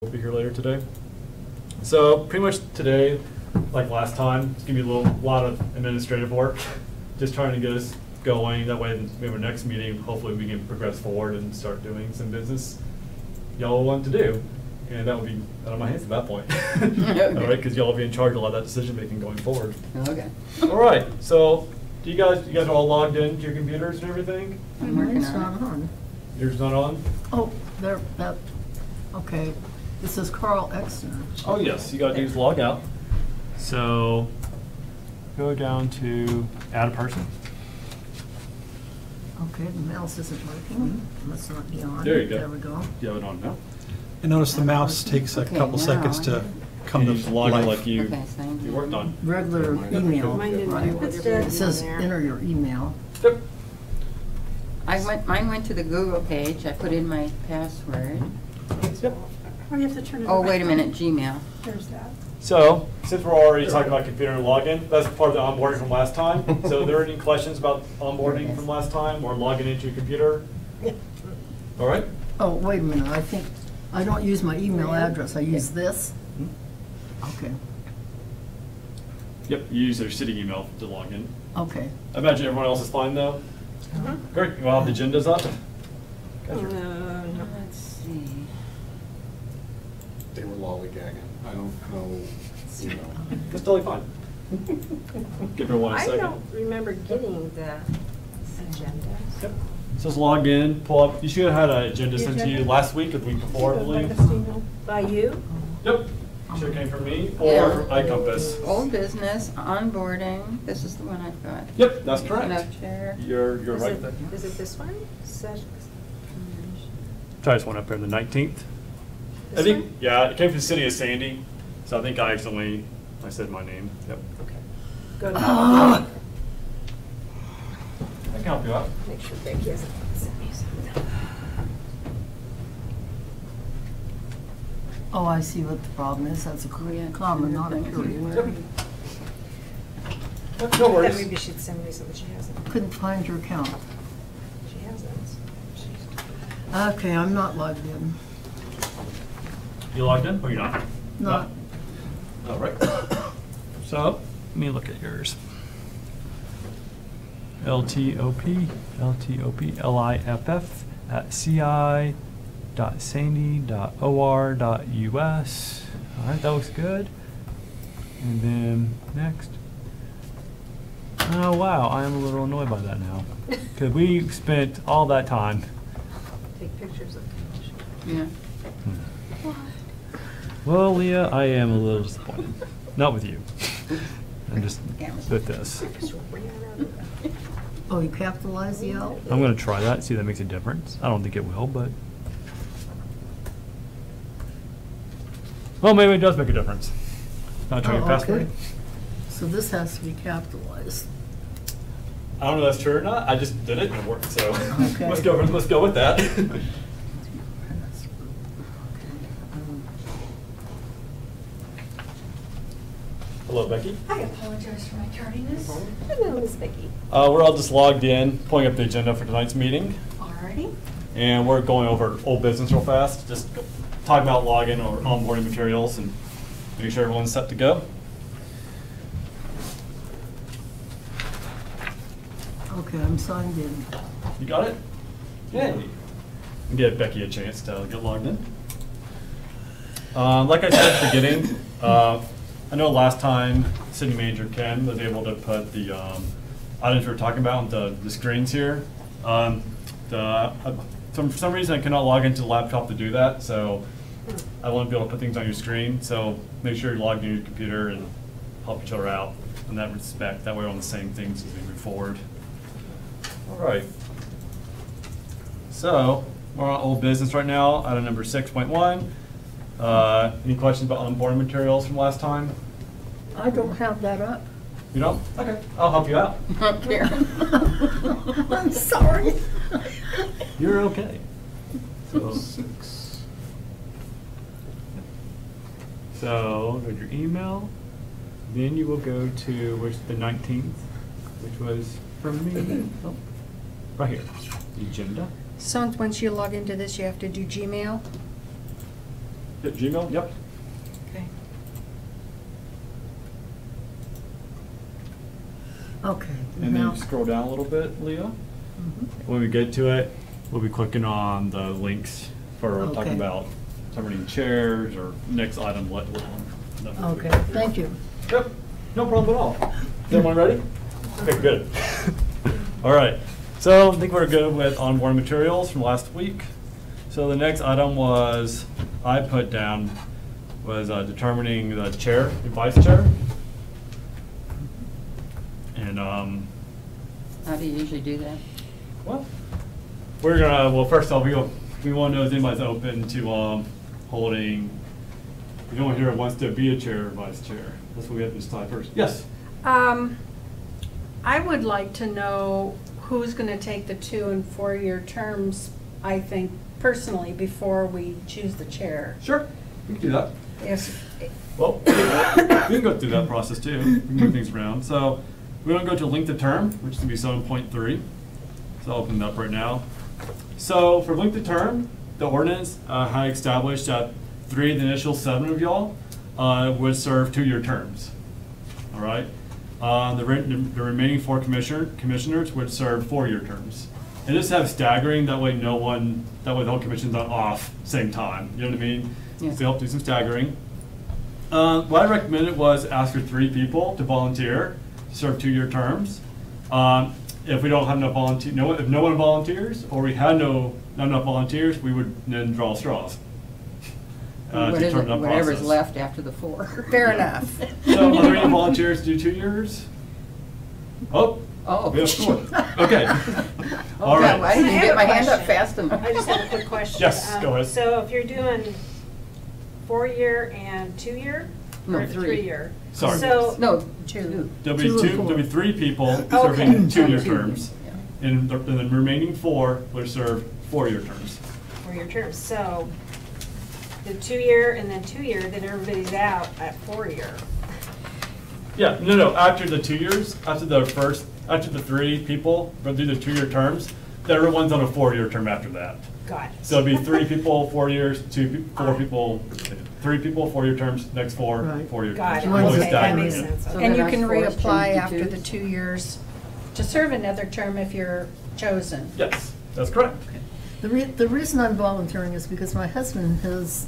We'll be here later today. So pretty much today, like last time, it's gonna be a lot of administrative work, just trying to get us going. That way, maybe our next meeting, hopefully we can progress forward and start doing some business y'all want to do. And that will be out of my hands at that point. Okay. All right, because y'all will be in charge of a lot of that decision making going forward. Okay. All right, so you guys are all logged into your computers and everything? I'm working Mine's on not it. on. Yours not on? Oh, there, okay. This is Carl Exner. Oh, yes, you gotta do is log out. So, go down to add a person. Okay, the mouse isn't working. Must not be on. There you go. There we go. Do you have it on now? I notice the mouse takes a Okay, couple now seconds to come to You just log in life. like you Okay, thank you. worked on. Regular email, Mine didn't right? do what It they're says doing there. enter your email. Yep. Mine went to the Google page. I put in my password. Yep. Oh, you have to turn it Oh, back wait a on. minute, Gmail. There's that. So, since we're already talking about computer and login, that's part of the onboarding from last time. So, are there any questions about onboarding from last time or logging into your computer? All right. Oh, wait a minute, I think, I don't use my email address, I use this. Okay, Yep. You use their city email to log in. okay. I imagine everyone else is fine though. Uh-huh. Great. You all have the agendas up. Gotcha. No. Let's see. They were lollygagging. I don't know, you know. That's totally fine. Give everyone a I second. don't remember getting the agenda. Yep. So just log in, pull up. You should have had an agenda The sent to you agenda? last week or the week before, I believe. By you? Yep. Should have came from me or Yeah. from iCompass. Old business, onboarding. This is the one I've got. Yep, that's correct. No chair. You're Is right it- there. Is it this one? Try this one up there on the 19th. I This think, one? yeah, it came from the city of Sandy, so I think I said my name. Yep. Okay. Go to, I can help you out. make sure Becky hasn't sent me something. Oh, I see what the problem is, that's a comma, not a period. Yep, no Then worries. maybe she'd send me something she hasn't. Couldn't find your account. She hasn't. Okay, I'm not logged in. You logged in or you're not? Not, No. All right. So, let me look at yours. LTOP, at ci.sandy.or.us. All right, that looks good. And then next. Oh wow, I am a little annoyed by that now. Because we spent all that time. Take pictures of it. Yeah. Well, Leah, I am a little disappointed. Not with you. I'm just with this. Just ran out of that. oh, you capitalize the L? I'm going to try that, see if that makes a difference. I don't think it will, but. Well, maybe it does make a difference. Not try your Oh, password. okay. So this has to be capitalized. I don't know if that's true or not. I just did it and it worked, so Okay. let's go with that. Hello, Becky. I apologize for my tardiness. Hello, Miss Becky. We're all just logged in, pulling up the agenda for tonight's meeting. Alrighty. And we're going over old business real fast, just talking about login or onboarding materials and making sure everyone's set to go. Okay, I'm signed in. You got it? Yay. Give Becky a chance to get logged in. Like I said at the beginning, I know last time City Manager Ken was able to put the items we were talking about on the screens here. For some reason I cannot log into the laptop to do that, so I want to be able to put things on your screen. So make sure you're logged in your computer and help each other out in that respect. That way we're on the same things as we move forward. All right. So we're on old business right now, item number 6.1. Any questions about onboarding materials from last time? I don't have that up. You don't? Okay, I'll help you out. Up here. I'm sorry. You're okay. So, 6. so go to your email. Then you will go to the 19th, which was from me. Oh, right here, the agenda. So once you log into this, you have to do Gmail? Hit Gmail, yep. Okay. Okay. And now- then you scroll down a little bit, Leah. Mhm. When we get to it, we'll be clicking on the links for Okay. talking about determining chairs or next item. Okay, thank you. Yep, no problem at all. Is everyone ready? Okay, good. All right, so I think we're good with onboard materials from last week. So the next item was, I put down, was determining the chair, the vice chair. And, How do you usually do that? well, we're gonna, well, first off, we want to know if anybody's open to holding, if anyone here wants to be a chair or vice chair. That's what we have to decide first. Yes? I would like to know who's gonna take the 2 and 4 year terms, I think, personally, before we choose the chair. Sure, we can do that. If, Well, we can go through that process too. We can move things around. So we're going to go to length of term, which is going to be 7.3. So I'll open it up right now. So for length of term, the ordinance had established that 3 of the initial 7 of y'all would serve 2-year terms. All right. The remaining 4 commissioners would serve 4-year terms. And just have staggering, that way the whole commission's not off same time. You know what I mean? Yeah. So they help do some staggering. What I recommended was ask for 3 people to volunteer to serve 2-year terms. If we don't have enough if no one volunteers, or we had not enough volunteers, we would then draw straws. What to is turn it, that whatever's process. left after the 4? fair enough. So are there any volunteers to do 2 years? Oh. Oh. We have 4. Okay. Oh, All God, I right. didn't I have get a my hand up question. fast enough. I just have a quick question. Yes, go ahead. So if you're doing 4-year and 2-year? No, or 3. 3-year? Sorry. So, No, 2. 2. There'll be 2 and 4. there'll be 3 people Okay. serving 2-year Two. terms. Yeah. And the remaining 4 would serve 4-year terms. 4-year terms. So the 2-year and then 2-year, then everybody's out at 4-year. Yeah, no, after the 2 years, after the 3 people run through the 2-year terms, then everyone's on a 4-year term after that. Got it. So it'll be 3 people, 4 years, 4 people, 3 people, 4-year terms, next 4, Right. 4-year Got terms. it. Well, Always Okay, that staggering makes it. sense. So Okay. And you then can I forced reapply them to after do? the 2 years to serve another term if you're chosen. Yes, that's correct. The reason I'm volunteering is because my husband has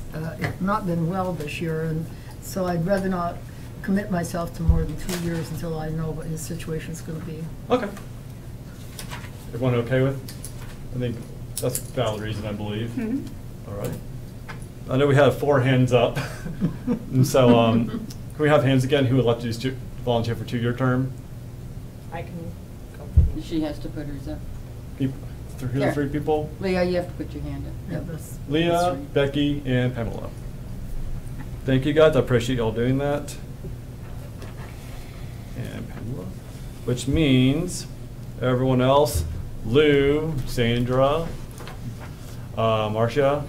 not been well this year, and so I'd rather not commit myself to more than 2 years until I know what his situation's gonna be. Okay. Everyone okay with? I think that's a valid reason, I believe. All right. I know we have 4 hands up. And so, can we have hands again who would like to volunteer for 2-year term? I can go for these. She has to put hers up. Here are Here. 3 people. Leah, you have to put your hand up. Yeah, that's Leah, right. Becky, and Pamela. Thank you, guys. I appreciate y'all doing that. And Pamela. Which means everyone else, Lou, Sandra, Marcia,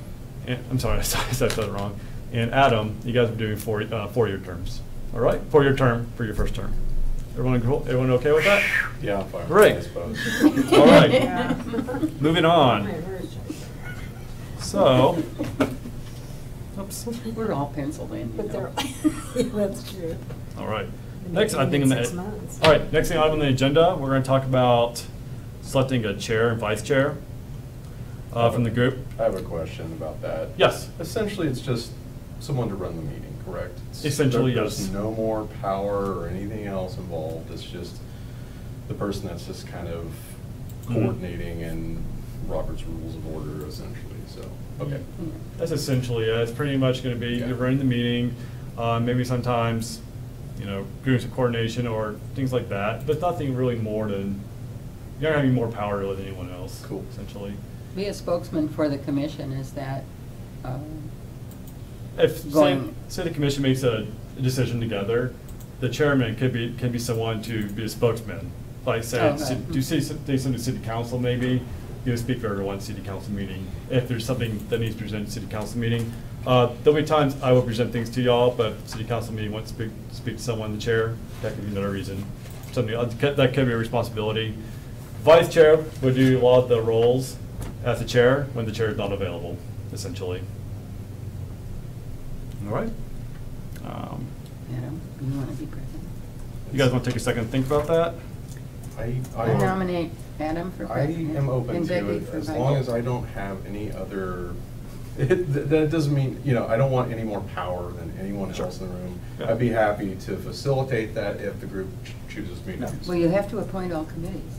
and, I'm sorry, I said that wrong, and Adam, you guys are doing 4-year terms. All right? 4-year term for your first term. Everyone okay with that? Yeah, I'm fine. Great. I suppose. All right. Yeah. Moving on. Mine hurts. So, oops. We're all penciled in, you But they're, know. that's true. All right. And Next, they've I think, been on the, 6 months. all right, next thing item on the agenda, we're going to talk about selecting a chair and vice chair from the group. I have a question about that. Yes. Essentially, it's just someone to run the meeting, correct? Essentially, There's yes. no more power or anything else involved. It's just the person that's just kind of Mhm. coordinating and Robert's Rules of Order, essentially, so, okay. That's essentially it. It's pretty much going to be Okay. you're running the meeting, maybe sometimes, groups of coordination or things like that, but nothing really more than, you're not having more power really than anyone else. Cool. Essentially. Be a spokesman for the commission, is that, If, Going- say the commission makes a decision together, the chairman can be someone to be a spokesman. Like say, Okay. do city council maybe, speak for everyone city council meeting. If there's something that needs to be presented at city council meeting. There'll be times I will present things to y'all, but if city council meeting wants to speak to someone, the chair, that could be another reason. Something, that could be a responsibility. Vice chair would do a lot of the roles as the chair when the chair is not available, essentially. All right. Adam, you want to be president? You guys want to take a second and think about that? I nominate Adam for I president. am open and to Becky it, for as vice. long as I don't have any other, that doesn't mean, I don't want any more power than anyone else in the room. Yeah. I'd be happy to facilitate that if the group chooses me to. do so. Well, you have to appoint all committees.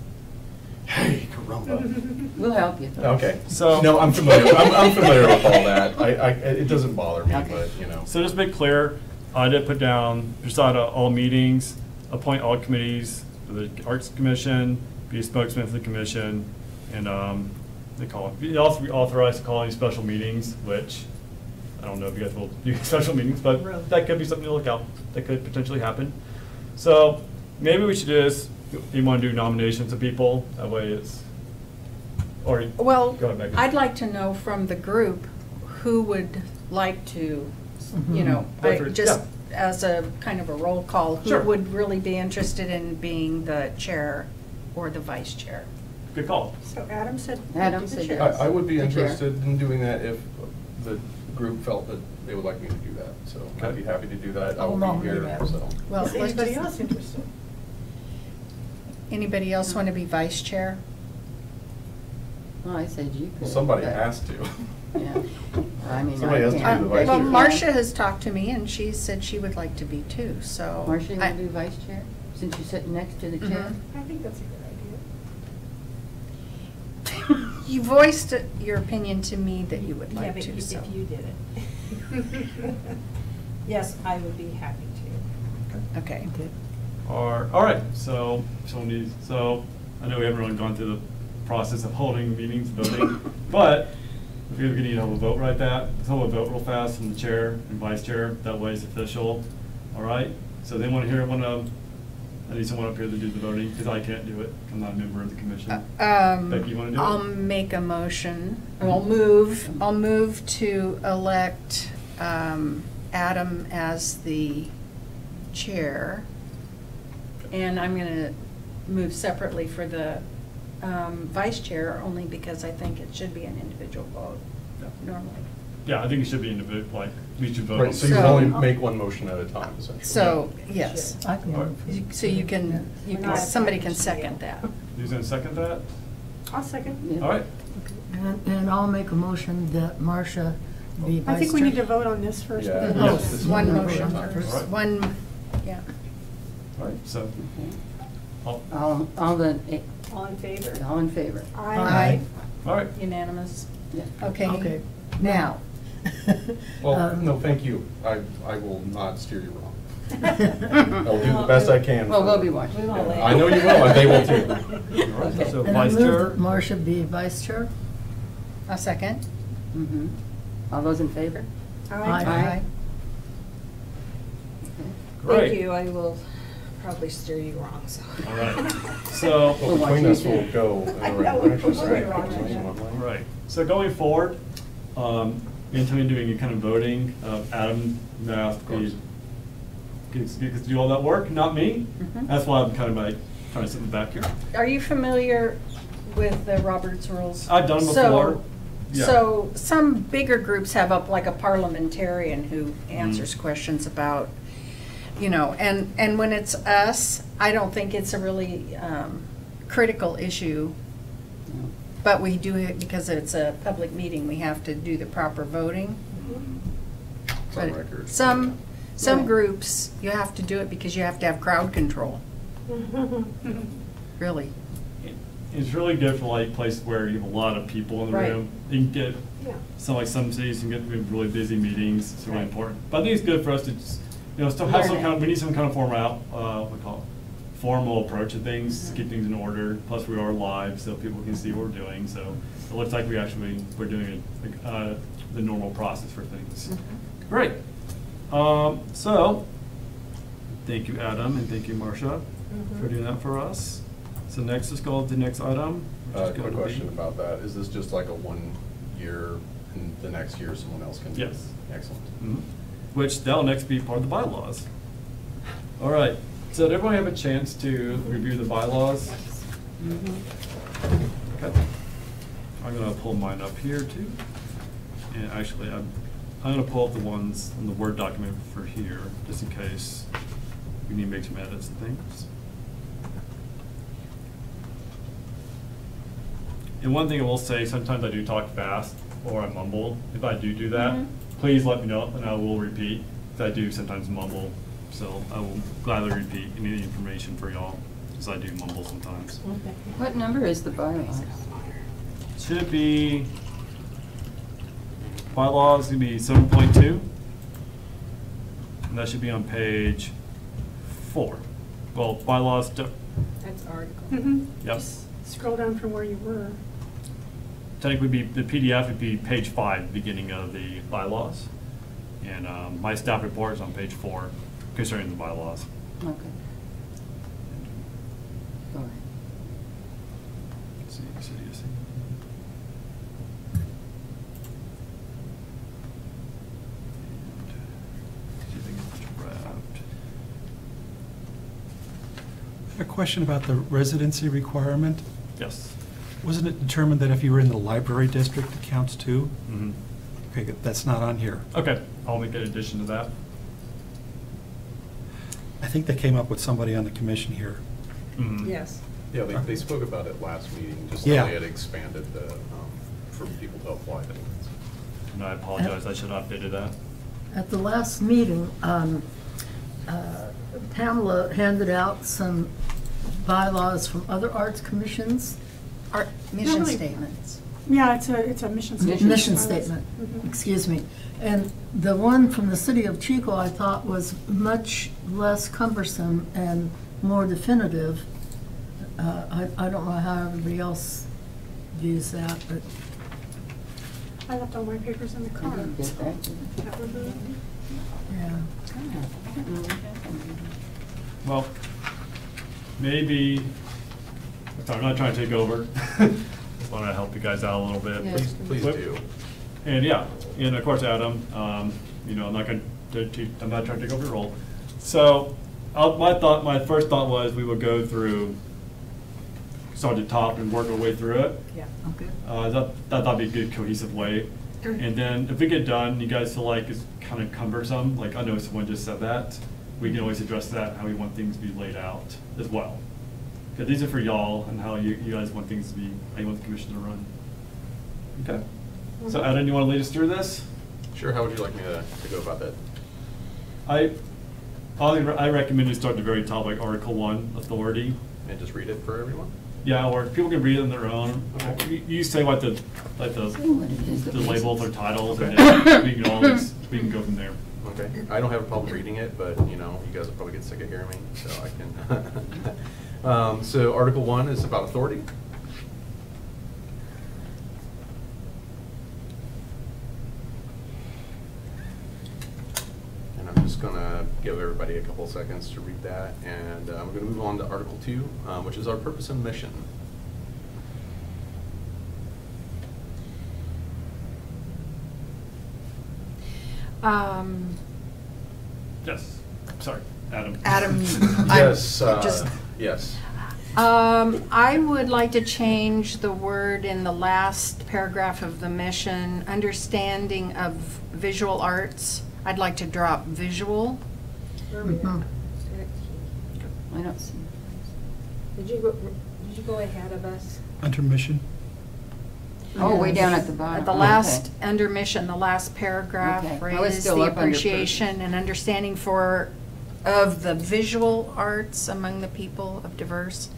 Hey, caramba. We'll help you. Okay, So- no, I'm familiar, I'm familiar with all that. It doesn't bother me, Okay. but, So just to make clear, I did put down, preside at all meetings, appoint all committees, for the Arts Commission, be a spokesman for the commission, and, they call it, be also be authorized to call any special meetings, which, I don't know if you guys will do special meetings, but that could be something to look out, that could potentially happen. So, maybe we should just, you want to do nominations of people, that way it's, or, Well, go ahead, Megan. I'd like to know from the group who would like to, you know, Go for it, just as a kind of a roll call, who Sure. would really be interested in being the chair or the vice chair? Good call. So Adam said. Adam the said chair. yes. I would be The chair. interested in doing that if the group felt that they would like me to do that. So I'd Okay. be happy to do that. I I'll will be nominate here, Adam. so. Well, Is let's anybody just- else interested? Anybody else want to be vice chair? Well, I said you could. Well, somebody but- has to. Yeah. I mean, Somebody I has to can't. be the vice Well, chair. Marcia has talked to me and she said she would like to be too, so. Marcia, you I- want to do vice chair, since you're sitting next to the chair? Mhm. I think that's a good You voiced your opinion to me that you would idea. Yeah, like but to, if so. you did it. Yes, I would be happy to. Okay. Okay. All right, so I know we haven't really gone through the process of holding meetings, voting, but if we're gonna need to have a vote right that, let's hold a vote real fast from the chair and vice chair, that way it's official. All right, so they want to hear, I need someone up here to do the voting, because I can't do it, I'm not a member of the commission. Becky, you wanna do it? I'll make a motion, I'll move to elect Adam as the chair. And I'm gonna move separately for the vice chair, only because I think it should be an individual vote Yeah. normally. Yeah, I think it should be individual, like, we should vote. on Right, so you can So- only make one motion at a time, essentially. So, yes. I can All right. So you can, somebody can second that. Who's gonna second that? I'll second. Yeah. All right, And I'll make a motion that Marcia be vice chair. I think we need to vote on this first. Yeah. because- Oh, Yes, this is one one motion at a time. first, All right. one, yeah. all right, so, Okay. all All All in favor? all in favor? Aye. right. Unanimous. Yeah. Okay. Okay. Now, Well, no, thank you. I will not steer you wrong. I'll do the best I can. Well, for- we'll be watching. We won't let I know you will, and they will too. All right, so And I vice move chair, that Marcia be vice chair. a second. Mhm. All those in favor? Aye. great. Thank you, I will probably steer you wrong, so. All right, so. Well, between us, we'll go in I the know, right direction. we'll go wrong right? direction. Right, so going forward, me and Tony doing a kind of voting, Adam, Math, gets to do all that work, not me. Mhm. That's why I'm kind of like trying to sit in the back here. Are you familiar with the Roberts Rules? I've done them So- before. Yeah. So some bigger groups have up like a parliamentarian who answers questions about, you know, and when it's us, I don't think it's a really critical issue. But we do it because it's a public meeting, we have to do the proper voting. It's on But record. some Right. groups, you have to do it because you have to have crowd control, really. It's really good for like places where you have a lot of people in the Right. room. You can get, Yeah. some cities can get really busy meetings, it's really Right. important. But I think it's good for us to just, still have some Learn it. kind of, we need some kind of what we call it, formal approach to things, to keep things in order. Plus we are live, so people can see what we're doing, so it looks like we're doing it, the normal process for things. Mm-hmm. Great. So, thank you, Adam, and thank you, Marcia, for doing that for us. So next, let's go to the next item. which is going Quick to be- question about that. Is this just like a 1 year, and the next year someone else can? Yes. Excellent. Mhm. Which that'll next be part of the bylaws. All right, so did everyone have a chance to review the bylaws? Okay. I'm gonna pull mine up here too. And actually, I'm gonna pull up the ones in the Word document for here, just in case we need to make some edits and things. And one thing I will say, sometimes I do talk fast or I mumble. If I do that, please let me know and I will repeat. 'Cause I do sometimes mumble, so I will gladly repeat any information for y'all, because I do mumble sometimes. What number is the bylaws? Should it be, bylaws gonna be 7.2? And that should be on page 4. Well, bylaws, That's article. yep. Scroll down from where you were. Technically, the PDF would be page 5, beginning of the bylaws. And my staff report is on page 4, concerning the bylaws. Okay. All right. Let's see, city of St. And see if I can get this wrapped. I have a question about the residency requirement. Yes. Wasn't it determined that if you were in the library district, it counts too? Mm-hmm. Okay, good. That's not on here. Okay, I'll make an addition to that. I think they came up with somebody on the commission here. Mhm. Yes. Yeah, they spoke about it last meeting, just Yeah. how they had expanded the, for people to apply to it. And I apologize, I should have updated that. At the last meeting, Pamela handed out some bylaws from other arts commissions. Our mission Really? statements. Yeah, it's a mission statement. Mission statement, excuse me. And the one from the city of Chico, I thought was much less cumbersome and more definitive. I don't know how everybody else views that, but I left all my papers in the I car. didn't get that. That would be- yeah. Well, maybe, sorry, I'm not trying to take over. Just want to help you guys out a little bit. Yeah. Please do. And yeah, and of course, Adam, you know, I'm not trying to take over your role. So, my first thought was we would go through, start at the top and work our way through it. Yeah. Okay. That'd be a good cohesive way. And then if we get done, you guys feel like it's kind of cumbersome, like I know someone just said that, we can always address that, how we want things to be laid out as well. Because these are for y'all and how you guys want things to be, how you want the commission to run. Okay. So Adam, you want to lead us through this? Sure, how would you like me to go about that? I recommend you start at the very top, like Article 1, Authority. And just read it for everyone? Yeah, or people can read it on their own. You say what the labels or titles, and then we can go from there. Okay, I don't have a problem reading it, but, you know, you guys will probably get sick of hearing me, so I can. So Article 1 is about authority. And I'm just gonna give everybody a couple seconds to read that, and I'm gonna move on to Article 2, which is our purpose and mission. Yes, sorry, Adam. Adam, Yes, just, yes. I would like to change the word in the last paragraph of the mission, understanding of visual arts. I'd like to drop visual. Where are we at? Mhm. I don't see. Did you go ahead of us? Under mission? Oh, way down at the bottom. At the last, under mission, the last paragraph, Okay. I was is still the up under appreciation and understanding of the visual arts among the people of diverse.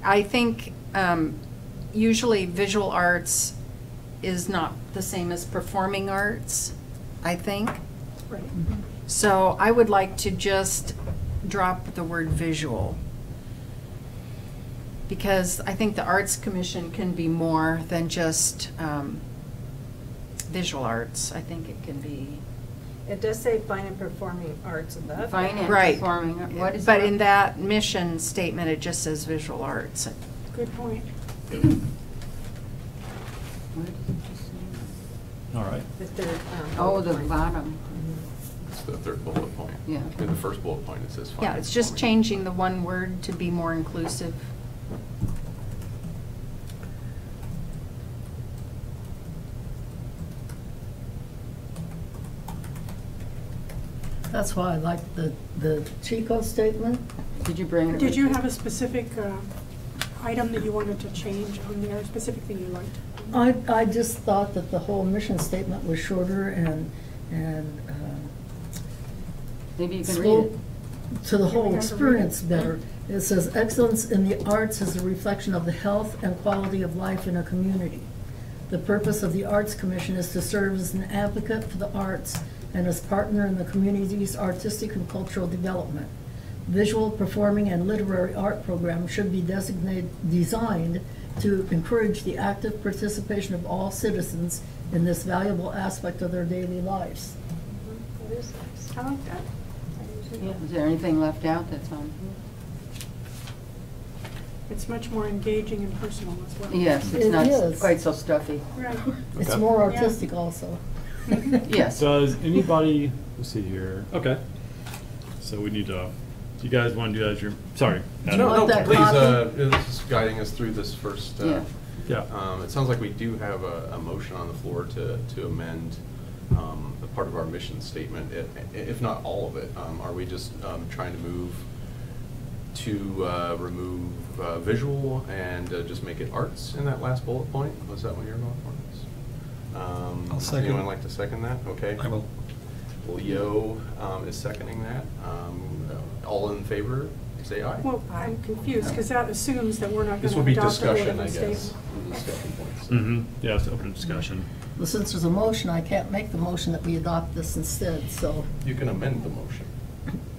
I think usually visual arts is not the same as performing arts, I think. Right. So I would like to just drop the word visual. Because I think the Arts Commission can be more than just visual arts. I think it can be. It does say fine and performing arts above. Fine and Right. performing, what is But that? in that mission statement, it just says visual arts. Good point. What did you just say? All right. The third. Oh, the bullet point. bottom, It's the third bullet point. Yeah. In the first bullet point, it says. Yeah, it's just changing the one word to be more inclusive. That's why I like the Chico statement. Did you bring it? Did you have a specific item that you wanted to change on there, a specific thing you liked? I just thought that the whole mission statement was shorter and Maybe you can read spoke it. to the Can we whole have her read experience it? better. It says, excellence in the arts is a reflection of the health and quality of life in a community. The purpose of the Arts Commission is to serve as an advocate for the arts and as partner in the community's artistic and cultural development. Visual, performing, and literary art programs should be designed to encourage the active participation of all citizens in this valuable aspect of their daily lives. That is nice. I like that. Yeah, is there anything left out that's on It's much more engaging and personal as well. here? Yes, it's It not is. quite so stuffy. Right. It's Okay. more Yeah. artistic also. Yes. Does anybody, let's see here, okay. So we need to, do you guys want to do that as your, sorry. Adam. No, No, that please, copy? this is guiding us through this first. Yeah. Yeah. It sounds like we do have a motion on the floor to amend a part of our mission statement, if not all of it. Are we just trying to move to remove visual and just make it arts in that last bullet point? Was that what you're going for? I'll second. Anyone like to second that? Okay. I will. Leo is seconding that. All in favor, say aye. Well, I'm confused, because that assumes that we're not This going would to be adopt the discussion, I written guess. statement. Discussion points. Mm-hmm, yeah, it's open discussion. Well, since there's a motion, I can't make the motion that we adopt this instead, so, You can amend the motion.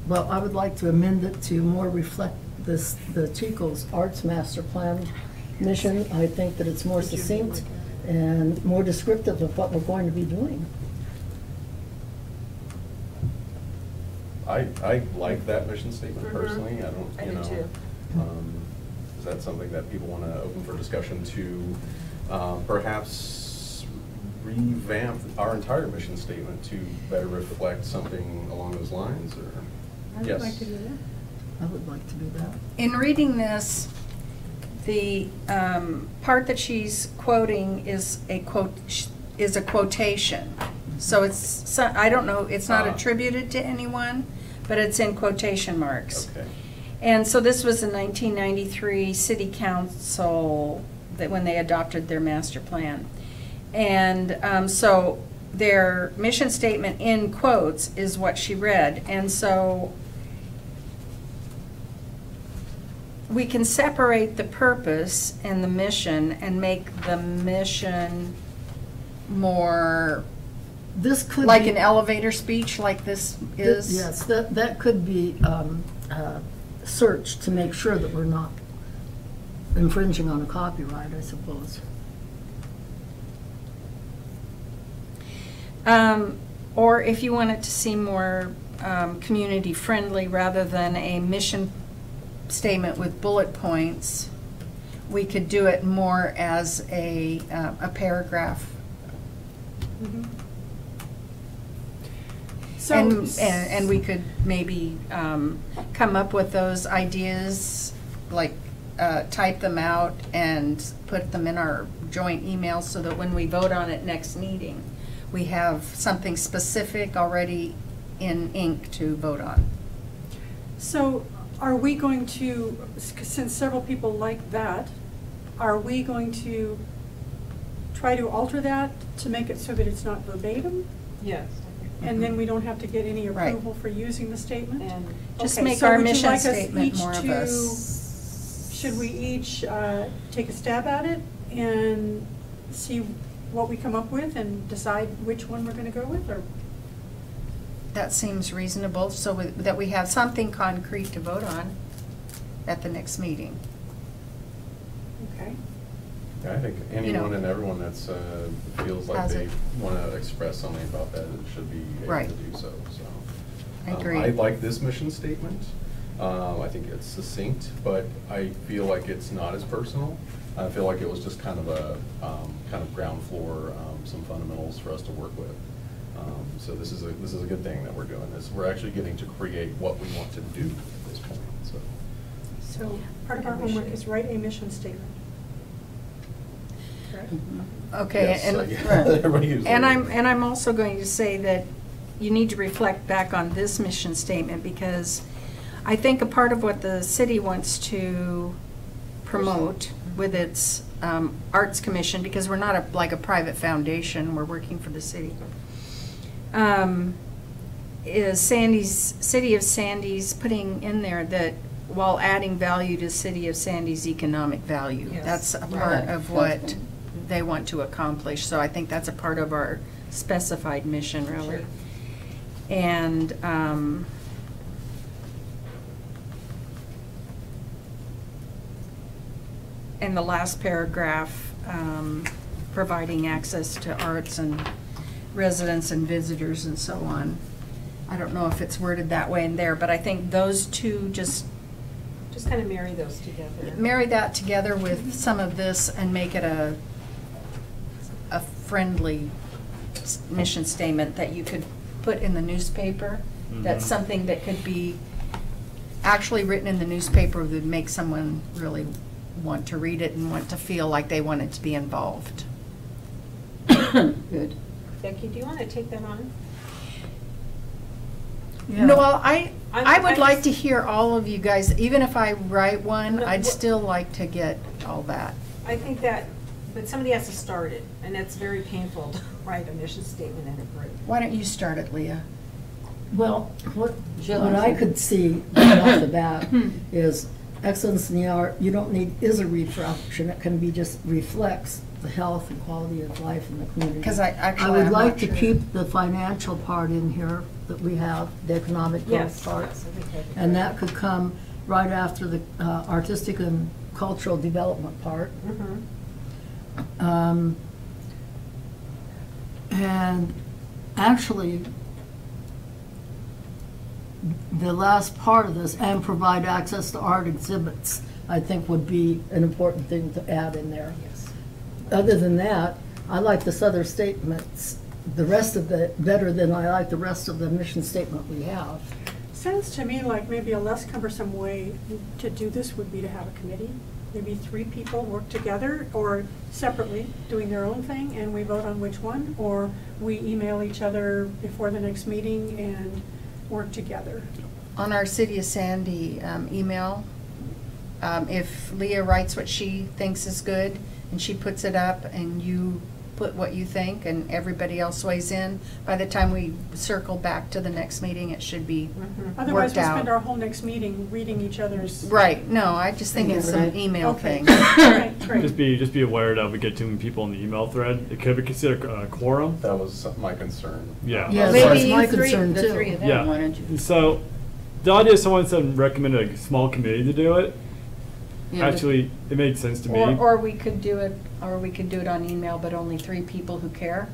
well, I would like to amend it to more reflect this, the Chico's Arts Master Plan mission. I think that it's more succinct and more descriptive of what we're going to be doing. I like that mission statement Mhm. personally. I don't, I you do know. too. Is that something that people want to open for discussion to perhaps revamp our entire mission statement to better reflect something along those lines, or? I would Yes. like to do that. I would like to do that. In reading this, the part that she's quoting is a quotation. So it's, I don't know, it's not Ah. attributed to anyone, but it's in quotation marks. Okay. And so this was the 1993 City Council, that when they adopted their master plan. And so their mission statement in quotes is what she read. And so we can separate the purpose and the mission and make the mission more This could be. like an elevator speech like this is. Yes, that could be searched to make sure that we're not infringing on a copyright, I suppose. Or if you want it to seem more community-friendly rather than a mission statement with bullet points, we could do it more as a paragraph. Mhm. And we could maybe come up with those ideas, like type them out and put them in our joint email so that when we vote on it next meeting, we have something specific already in ink to vote on. So are we going to, since several people like that, are we going to try to alter that to make it so that it's not verbatim? Yes. And then we don't have to get any Right. approval for using the statement? And Just Okay, make so our would you mission like us statement each more of to- a. Should we each take a stab at it and see what we come up with and decide which one we're going to go with, or? That seems reasonable, so that we have something concrete to vote on at the next meeting. Okay. Yeah, I think anyone and everyone that's feels like Has they it. want to express something about that should be able Right. to do so. I agree. I like this mission statement. I think it's succinct, but I feel like it's not as personal. I feel like it was just kind of a kind of ground floor, some fundamentals for us to work with. So this is a good thing that we're doing this. We're actually getting to create what we want to do at this point. So part of our homework is write a mission statement. Correct? Okay, Yes, and, I guess everybody uses and it. I'm also going to say that you need to reflect back on this mission statement, because I think a part of what the city wants to promote with its Arts Commission, because we're not like a private foundation, we're working for the city, is City of Sandy's putting in there that while adding value to City of Sandy's economic value. Yes. That's a part of what they want to accomplish. So I think that's a part of our specified mission, really. Sure. And in the last paragraph, providing access to arts and residents and visitors and so on. I don't know if it's worded that way in there, but I think those two just Kind of marry those together. marry that together with some of this and make it a friendly mission statement that you could put in the newspaper. That's something that could be actually written in the newspaper that would make someone really want to read it and want to feel like they wanted to be involved. Good. Becky, do you want to take that on? No, well, I would I like just- to hear all of you guys, even if I write one, No, I'd what- still like to get all that. I think that, but somebody has to start it, and it's very painful to write a mission statement in a group. Why don't you start it, Leah? Well, what Jill, I could see right off the bat is excellence in the art, you don't need is a reflection, it can be just reflects the health and quality of life in the community. 'Cause I would I'm like not to sure. keep the financial part in here that we have, the economic growth Yes. part. yes, I think that'd be And great. that could come right after the artistic and cultural development part. Mhm. And actually, the last part of this, and provide access to art exhibits, I think would be an important thing to add in there. Yes. Other than that, I like this other statements, the rest of it, better than I like the rest of the mission statement we have. Sounds to me like maybe a less cumbersome way to do this would be to have a committee. Maybe 3 people work together or separately, doing their own thing, and we vote on which one, or we email each other before the next meeting and work together. On our City of Sandy email, if Leah writes what she thinks is good, and she puts it up, and you put what you think, and everybody else weighs in, by the time we circle back to the next meeting, it should be Otherwise, worked we'll spend our out. whole next meeting reading each other's. Right, no, I just think Yeah, it's right. an email Okay. thing. Right, great. Just be aware that we get too many people in the email thread. It could be considered a quorum. That was my concern. Yeah. Yes, Maybe that's my the concern too. three of them, Yeah. why don't you? So the idea is someone said recommended a small committee to do it. Yeah, but- Actually, it made sense to me. Or we could do it on email, but only 3 people who care.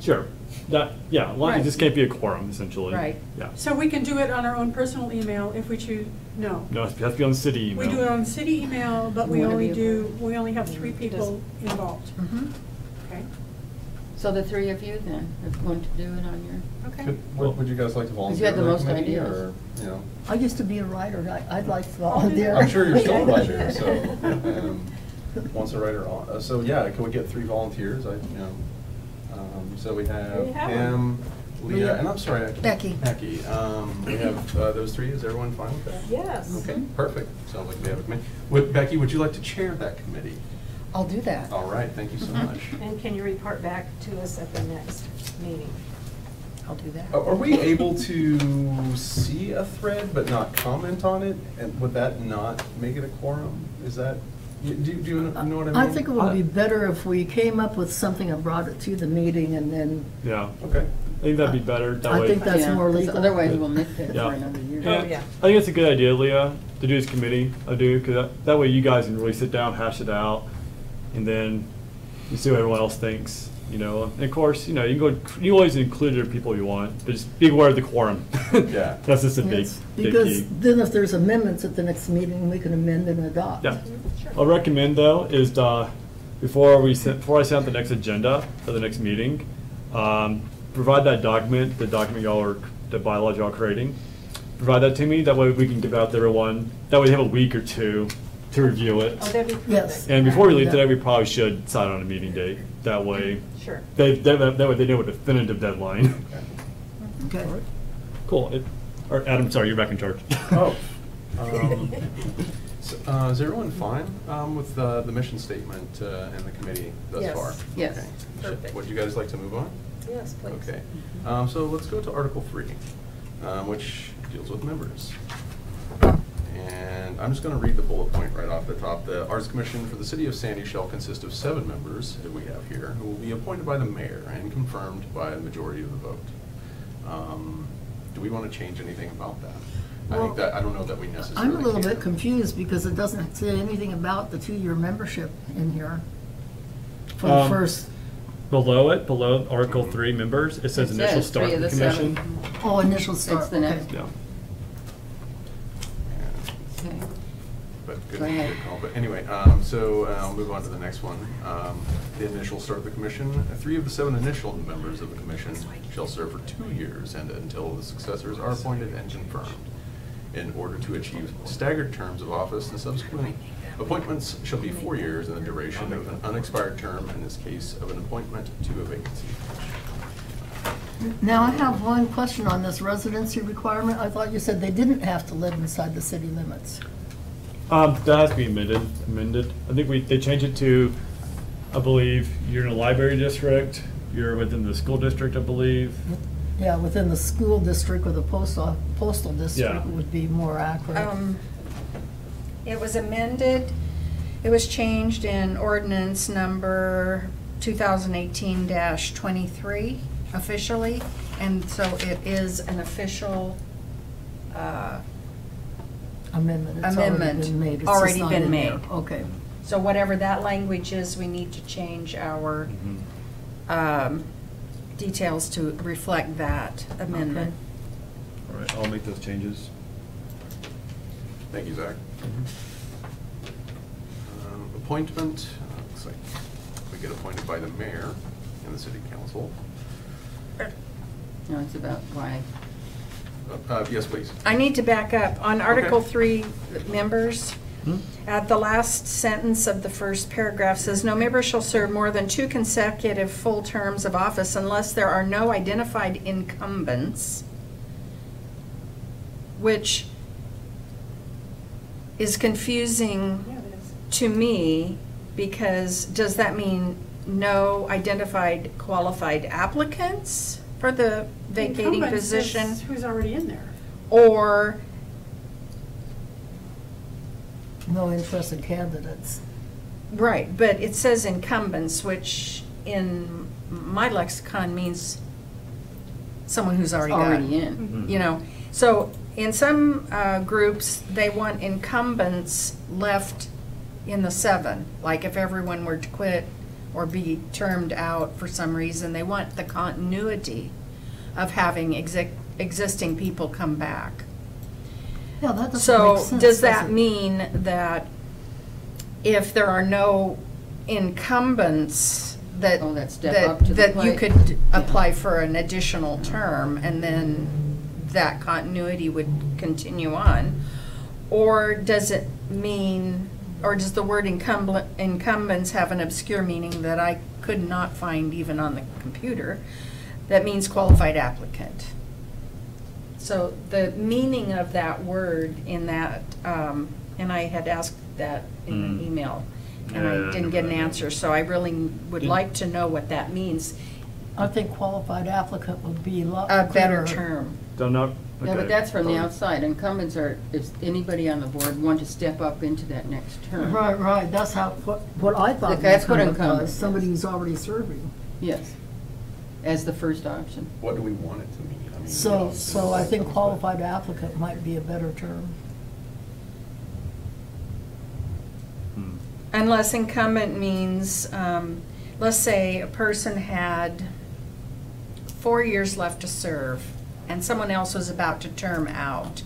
Sure. Yeah, Right. it just can't be a quorum, essentially. Right. Yeah. So we can do it on our own personal email if we choose, no. No, it has to be on city email. We do it on city email, but we Wanna only be we only have 3 people involved. Mhm. Okay? So the 3 of you then, are going to do it on your, Okay. Would you guys like to volunteer? you had the on that most committee, ideas. Or, you know, I used to be a writer, I'd like to volunteer. I'm sure you're still a writer, so, once a writer on, so yeah, can we get 3 volunteers? So we There you have have Pam, Leah, and I'm sorry. Becky. Becky, we have those 3, is everyone fine with that? Yes. Okay, perfect, sounds like we have a committee. Becky, would you like to chair that committee? I'll do that. All right, thank you so Mm-hmm. much. And can you report back to us at the next meeting? I'll do that. Are we able to see a thread but not comment on it? And would that not make it a quorum? Is that, do you know what I mean? I think it would be better if we came up with something and brought it to the meeting and then, Yeah. Okay. I think that'd be better. That I way. think that's Yeah, more 'cause legal. otherwise we'll nitpick Yeah. for another year. Oh, yeah. I think it's a good idea, Leah, to do this committee. I do, because that way you guys can really sit down, hash it out, and then you see what everyone else thinks. And of course, you can always include the people you want, but just be aware of the quorum. Yeah. That's just a big, yes, big because key. then if there's amendments at the next meeting, we can amend and adopt. Yeah. I'll recommend though is before I send out the next agenda for the next meeting, provide that document, the bylaws y'all are creating. Provide that to me. That way we can give out to everyone. That way they have a week or 2 to review it. Oh, that'd be perfect. Yes. And before we leave Yeah. today, we probably should decide on a meeting date. That way, Sure. that way they know a definitive deadline. Okay. All right. Cool. Or Adam, sorry, you're back in charge. Oh. Is everyone fine with the mission statement and the committee thus Yes. far? Yes. Okay. Perfect. Would you guys like to move on? Yes, please. Okay. So let's go to Article 3, which deals with members. And I'm just going to read the bullet point right off the top. The Arts Commission for the City of Sandy shall consist of 7 members, that we have here, who will be appointed by the mayor and confirmed by a majority of the vote. Do we want to change anything about that? Well, I don't know that we necessarily I'm a little bit can. confused because it doesn't say anything about the 2-year membership in here for the Um, first, Below it, below Article 3 members, it says It initial says start three of of the the commission. seven. initial start. It's the okay. next. Yeah. Okay. But good, Go ahead. good call. But anyway, so I'll move on to the next one. The initial start of the commission. 3 of the 7 initial members of the commission shall serve for 2 years and until the successors are appointed and confirmed. In order to achieve staggered terms of office, the subsequent appointments shall be 4 years in the duration of an unexpired term, in this case of an appointment to a vacancy. Now, I have one question on this residency requirement. I thought you said they didn't have to live inside the city limits. That has to be amended. I think they changed it to, I believe, you're in a library district, you're within the school district, I believe. Yeah, within the school district or the postal district Yeah. would be more accurate. It was amended, it was changed in ordinance number 2018-23 officially, and so it is an official Amendment. It's amendment, already been made. It's just already not been in there. made. Okay. So whatever that language is, we need to change our details to reflect that amendment. All right, I'll make those changes. Thank you, Zach. Appointment, looks like we get appointed by the mayor and the city council. No, it's about why. Yes, please. I need to back up. On Article Okay. 3 members, at the last sentence of the first paragraph says, "No member shall serve more than 2 consecutive full terms of office unless there are no identified incumbents," which is confusing Yeah, it is. to me, because does that mean no identified qualified applicants for the vacating Incumbent position? says who's already in there. Or, No interested candidates. right, but it says incumbents, which in my lexicon means someone who's already got. Already in. You know, so in some groups, they want incumbents left in the 7. Like if everyone were to quit or be termed out for some reason, they want the continuity of having existing people come back. Yeah, that doesn't make So sense. does that it? mean that if there are no incumbents that Oh, that step up to the that you plate. could Yeah. apply for an additional term and then that continuity would continue on? Or does it mean, or does the word incumbents have an obscure meaning that I could not find even on the computer, that means qualified applicant? So the meaning of that word in that, and I had asked that in an email, and Yeah, I I didn't get an remember that. answer, so I really would Did- like to know what that means. I think qualified applicant would be a lot A better clearer. term. Don't know. Yeah, Okay. but that's from the Oh. outside. Incumbents are, if anybody on the board want to step up into that next term. Right, right, that's how, what I thought. That's what incumbent incumbent was, is. somebody who's already serving. Yes, as the first option. What do we want it to mean? I mean, So, you know, so I think qualified applicant might be a better term. Hmm. Unless incumbent means, let's say a person had 4 years left to serve, and someone else was about to term out.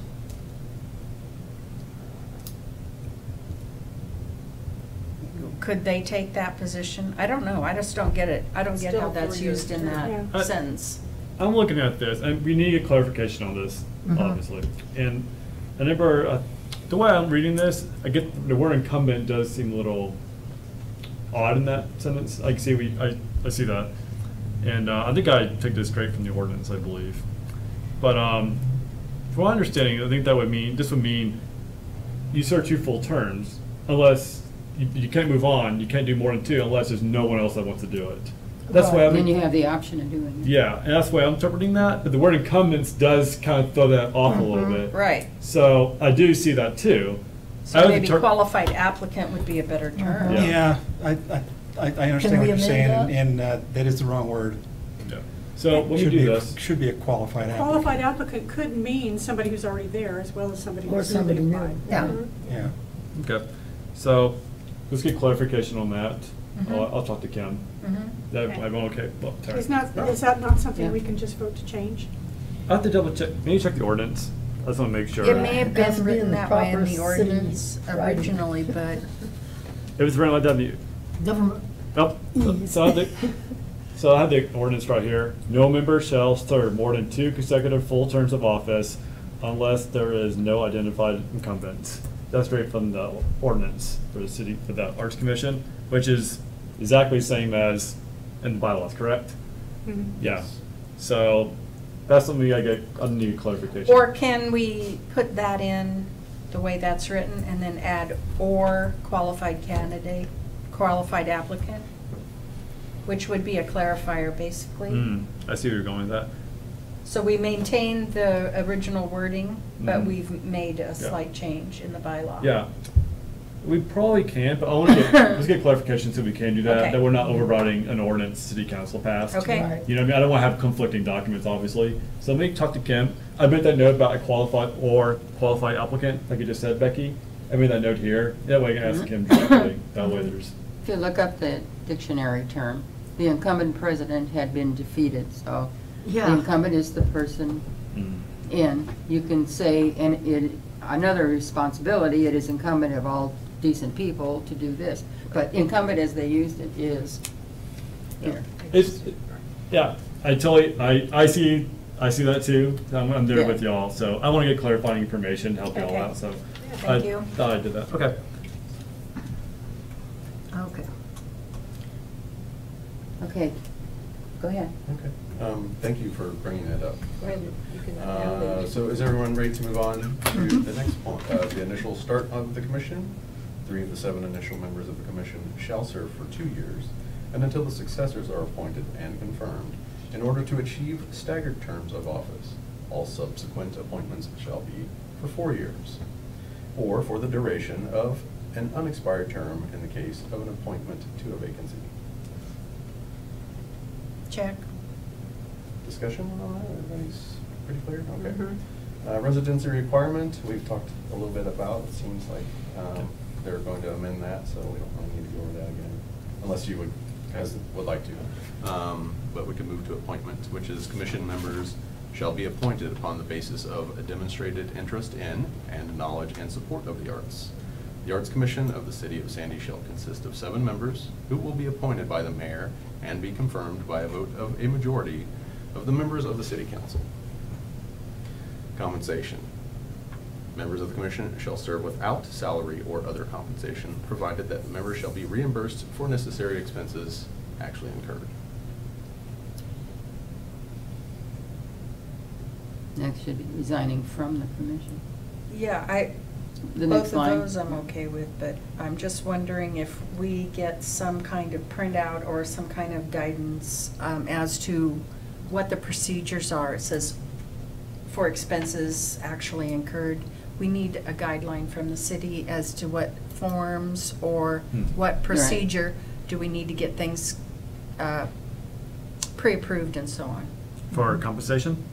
Could they take that position? I don't know, I just don't get it. I don't get how Still that's 4 years, used in yeah. that sentence. I'm looking at this, and we need a clarification on this, obviously. And I never, the way I'm reading this, I get the word incumbent does seem a little odd in that sentence. I see I see that, and I think I took this straight from the ordinance, I believe. But from my understanding, I think that would mean, this would mean you serve 2 full terms unless you can't move on, you can't do more than 2 unless there's no one else that wants to do it. That's why Then you have the option of doing it. yeah, and that's the way I'm interpreting that, but the word incumbents does kind of throw that off a little bit. Right. So I do see that too. I So would maybe inter- qualified applicant would be a better term. Yeah. Yeah, I Can understand we what you're amend saying, that? and that is the wrong word. Yeah. So when we Should do be a- this, Should be a qualified applicant. Qualified applicant could mean somebody who's already there as well as somebody Or who's somebody newly new. applied. Yeah. Mhm. Yeah. okay, so let's get clarification on that. Mhm. I'll talk to Kim. Mhm. That, Okay. everyone okay? Well, sorry. Is that not something Yeah. we can just vote to change? I have to double check, maybe check the ordinance. I just want to make sure. It may have It has been to be in written the that way in proper the city ordinance writing. originally, but It was written like that, Government, oh, so I have the ordinance right here. No member shall serve more than 2 consecutive full terms of office unless there is no identified incumbent. That's straight from the ordinance for the city, for the Arts Commission, which is exactly the same as in the bylaws, correct? Mhm. Yeah, so that's something I need clarification. or can we put that in the way that's written and then add or qualified candidate, qualified applicant? Which would be a clarifier, basically. I see where you're going with that. So we maintain the original wording, but Mhm. we've made a slight change in the bylaw. Yeah, we probably can, but I want to let's get clarification so we can do that, Okay. that we're not overriding an ordinance city council passed. Okay. Right. You know what I mean? I don't want to have conflicting documents, obviously. So let me talk to Kim. I made that note about a qualified or qualified applicant, like you just said, Becky. I made that note here. That way I can ask Kim directly. That way there's, If you look up the dictionary term, the incumbent president had been defeated, so the Yeah. incumbent is the person in. You can say, and another responsibility, it is incumbent of all decent people to do this. But incumbent as they used it is here. it's, yeah, I totally, I see that too. I'm there Yeah. with y'all. So I want to get clarifying information to help y'all Okay. out, so. Thank you. I thought I did that. Okay. okay. Okay, go ahead. Okay. Thank you for bringing that up. You can So is everyone ready to move on to the next point? The initial start of the commission. 3 of the 7 initial members of the commission shall serve for 2 years and until the successors are appointed and confirmed in order to achieve staggered terms of office. All subsequent appointments shall be for 4 years or for the duration of an unexpired term in the case of an appointment to a vacancy. Check. Discussion on that? Everybody's pretty clear? Okay. Mhm. Residency requirement, we've talked a little bit about. It seems like they're going to amend that, so we don't really need to go over that again, unless you would like to. But we can move to appointment, which is commission members shall be appointed upon the basis of a demonstrated interest in and knowledge and support of the arts. The Arts Commission of the City of Sandy shall consist of 7 members who will be appointed by the mayor and be confirmed by a vote of a majority of the members of the City Council. Compensation. Members of the commission shall serve without salary or other compensation, provided that members shall be reimbursed for necessary expenses actually incurred. Next should be resigning from the commission. Yeah, The both next of line. those I'm okay with, but I'm just wondering if we get some kind of printout or some kind of guidance as to what the procedures are. It says for expenses actually incurred. We need a guideline from the city as to what forms or what procedure do we need to get things pre-approved and so on. For compensation?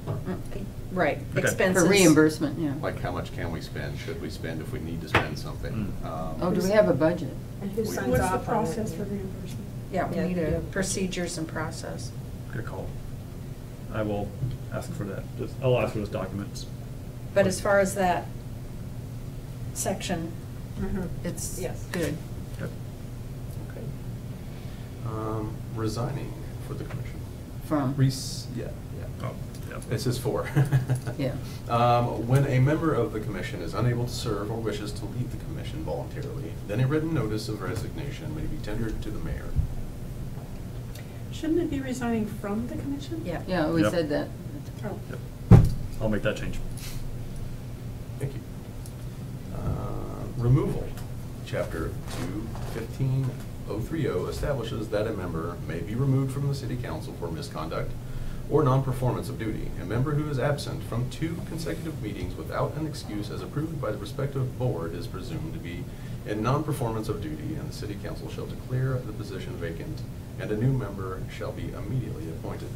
Right, Okay. expenses. For reimbursement, yeah. Like how much can we spend? Should we spend if we need to spend something? Oh, do we have a budget? And who signs What's the off on it? process for reimbursement? Yeah, we Yeah, need yeah. a procedures and process. Good call. I will ask for that. I'll ask for those documents. But as far as that section, Mhm. it's Yes. good. Okay. Okay. Resigning for the commission. From? Yeah. Oh, yeah. It says 4. Yeah. When a member of the commission is unable to serve or wishes to leave the commission voluntarily, then a written notice of resignation may be tendered to the mayor. Shouldn't it be resigning from the commission? Yeah. Yeah, we Yep. said that. Oh. Yep. I'll make that change. Thank you. Removal. Chapter 215.030 establishes that a member may be removed from the city council for misconduct or non-performance of duty. A member who is absent from 2 consecutive meetings without an excuse as approved by the respective board is presumed to be in non-performance of duty, and the city council shall declare the position vacant, and a new member shall be immediately appointed.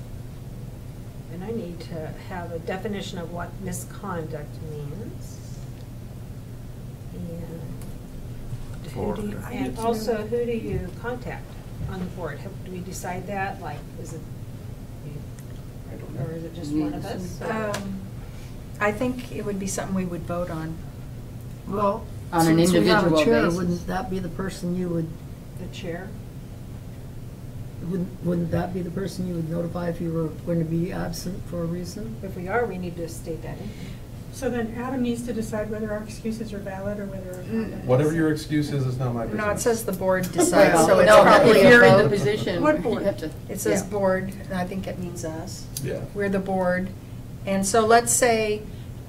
And I need to have a definition of what misconduct means. And also, who do you contact on the board? Do we decide that? Like, is it, I don't or is it just one of us? or- I think it would be something we would vote on. Well, On an since we have a individual chair, basis. wouldn't that be the person you would, The chair? wouldn't that be the person you would notify if you were going to be absent for a reason? If we are, we need to state that in. So then Adam needs to decide whether our excuses are valid or whether our conduct is. Whatever your excuse is, it's not my business. No, it says the board decides, Well, so it's no, probably if a you're in the vote. position, What you board? have to. It says yeah. board, and I think it means us. Yeah. We're the board. And so let's say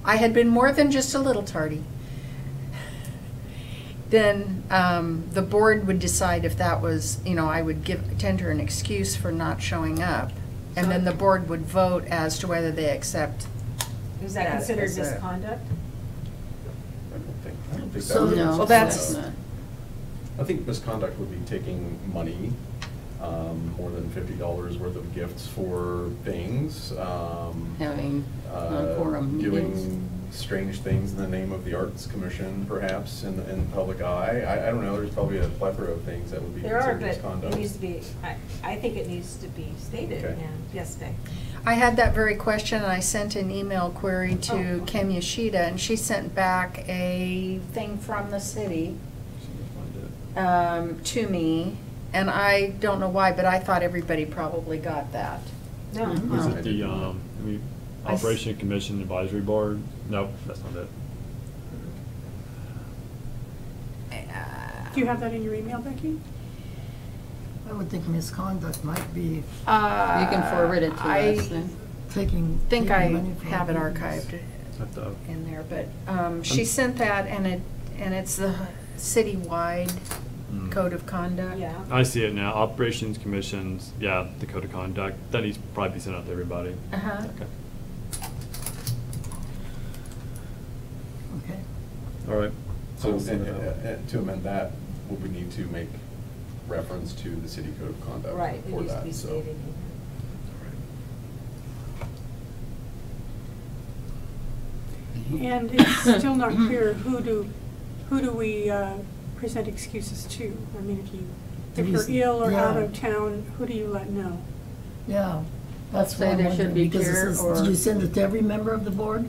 I had been more than just a little tardy. Then the board would decide if that was, I would tender an excuse for not showing up. And then the board would vote as to whether they accept. Is that That considered is a- misconduct? I don't think So- that would. No, Well, that's- not. I think misconduct would be taking money, more than $50 worth of gifts for things, Having non-quorum meetings. doing strange things in the name of the Arts Commission, perhaps, in the public eye. I don't know, there's probably a plethora of things that would be There are, considered but misconduct. it needs to be, I think it needs to be stated, Okay. and yes, Beck. I had that very question, and I sent an email query to Oh. Kim Yoshida, and she sent back a thing from the city to me, and I don't know why, but I thought everybody probably got that. No. Mhm. Is I it the, didn't know. Operation Commission Advisory Board? No, that's not it. Do you have that in your email, Becky? I would think misconduct might be You can forward it to us then. taking. I think taking I money from have it others. archived Have to- in there, but she sent that, and it's the citywide Mm. code of conduct. Yeah. I see it now. Operations Commissions, yeah, the code of conduct. That needs to probably be sent out to everybody. Uh-huh. Okay. Okay. All right. So, I'll send it out. and to amend that, would we need to make reference to the city code of conduct Right, it for needs to that? be So- stated. And it's still not clear who do we present excuses to? I mean, if you're ill or out of town, who do you let know? Yeah, that's Say what I'm there should wondering, be because it chair says, or- do you send it to every member of the board?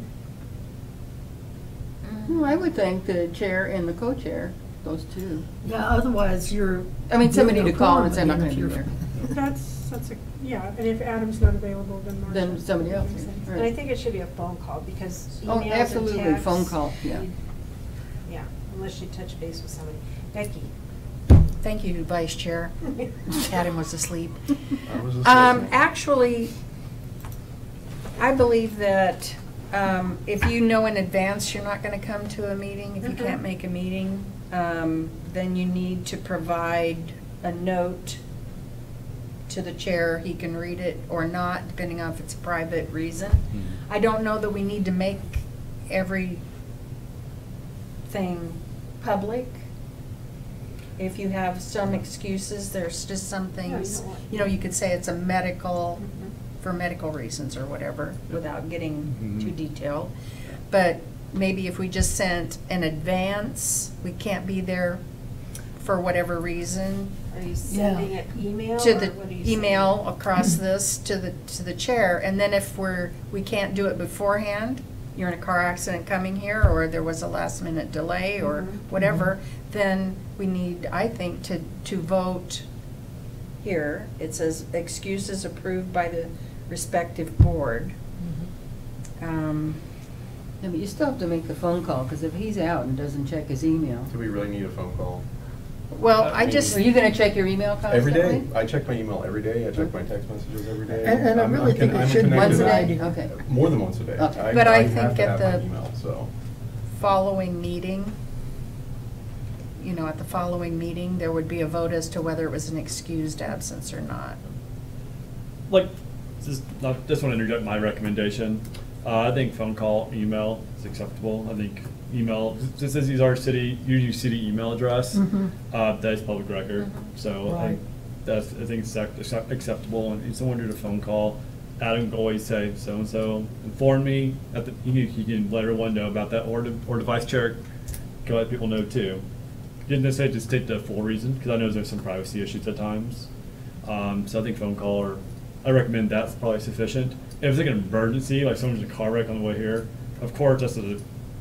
Well, I would think the chair and the co-chair, those two. Yeah, otherwise you're. I mean, somebody doing to a call quorum and say, I'm not again gonna if be you're- there. That's and if Adam's not available, then Marcia. Then somebody else, Makes sense. right. And I think it should be a phone call, because Oh, emails and absolutely, texts, phone call, yeah. Yeah, unless you touch base with somebody. Becky? Thank you, Vice Chair. Adam was asleep. I was just listening. Actually, I believe that if you know in advance you're not going to come to a meeting, if you can't make a meeting, then you need to provide a note to the chair. He can read it or not, depending on if it's a private reason. I don't know that we need to make everything public. If you have some excuses, there's just some things, know what? you could say it's a medical, Mhm. for medical reasons or whatever, without getting Mhm. too detailed. But maybe if we just sent an advance, we can't be there for whatever reason, Are you sending it email, to or the what are you email sending? across this to the chair, and then if we can't do it beforehand, you're in a car accident coming here, or there was a last minute delay, or Mhm. whatever, then we need, I think, to vote here. It says excuses approved by the respective board. Yeah, but you still have to make the phone call, because if he's out and doesn't check his email, Do we really need a phone call? Well, I I mean- just, Are you gonna check your email Every constantly? day. I check my email every day. I check my text messages every day. And I really think it should be Once a connected. day? Okay. More than once a day. Okay. But I have think to at have my the- email, so. following meeting, at the following meeting, there would be a vote as to whether it was an excused absence or not. Like, just want to interject my recommendation. I think phone call, email is acceptable. I think email, just as use our city, use city email address, that is public record. So Right. I think it's acceptable. And if someone did a phone call, Adam can always say, so-and-so informed me, you can let everyone know about that, or the vice chair can let people know too. Didn't necessarily just take the full reason, because I know there's some privacy issues at times. So I think phone call, or I recommend that's probably sufficient. If it's like an emergency, like someone's in a car wreck on the way here, of course, that's a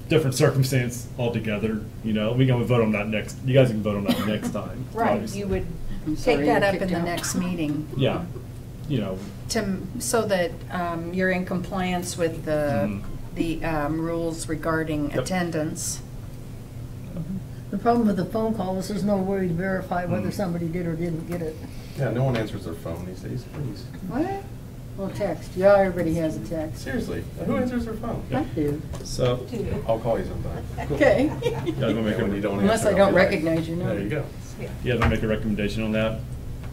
different circumstance altogether. We can vote on that next, you guys can vote on that next time. obviously. You would I'm take sorry, that you're up in kicked the out. next meeting. Yeah, So that you're in compliance with the rules regarding Yep. attendance. The problem with the phone call is there's no way to verify whether somebody did or didn't get it. Yeah, no one answers their phone these days, please. What? Well, text. Yeah, everybody has a text. Seriously, who answers their phone? I do. so, I'll call you sometime. Okay. you guys want to make When you a, don't Unless answer, I I'll don't be like, recognize your number. There you go. you guys want to make a recommendation on that?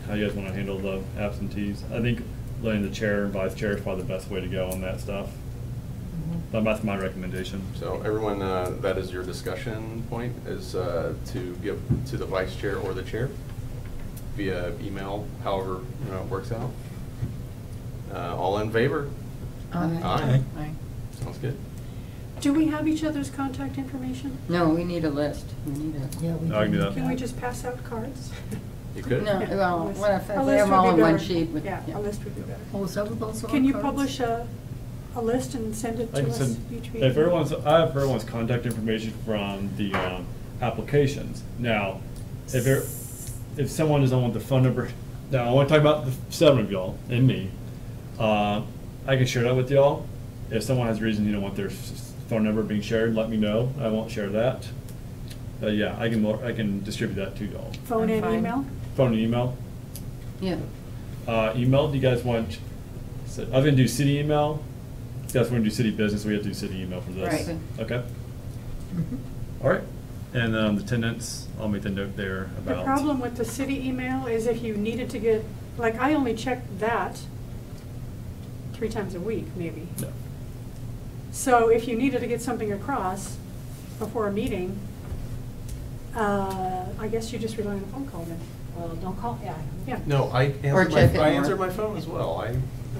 How you guys want to handle the absentees? I think letting the chair and vice chair is probably the best way to go on that stuff. That's my recommendation. So everyone, that is your discussion point, is to give to the vice chair or the chair via email, however it works out. All in favor? Aye. Aye. Sounds good. Do we have each other's contact information? No, we need a list. We need a. Yeah, we No, I can do that. Can we just pass out cards? You could? No, well, A list- what if a they list have them would all be on one better. sheet with. Yeah, a list would be better. Oh, is that what those are? Can you cards? publish a list and send it I to can us send, each meeting? I have everyone's contact information from the applications. Now, if someone doesn't want the phone number, now I want to talk about the 7 of y'all and me. I can share that with y'all. If someone has a reason you don't want their phone number being shared, let me know. I won't share that. Yeah, I can distribute that to y'all. Phone I'm and fine. email? Phone and email. Yeah. Email, do you guys want, so I'm gonna do city email. If you guys wanna do city business, we have to do city email for this. Right. Okay? All right, and then the attendance, I'll make the note there about. The problem with the city email is if you needed to get, like, I only check that 3 times a week, maybe. No. So if you needed to get something across before a meeting, I guess you just rely on a phone call then. Well, don't call, yeah. Yeah. No, I check it I more. answer my phone as well.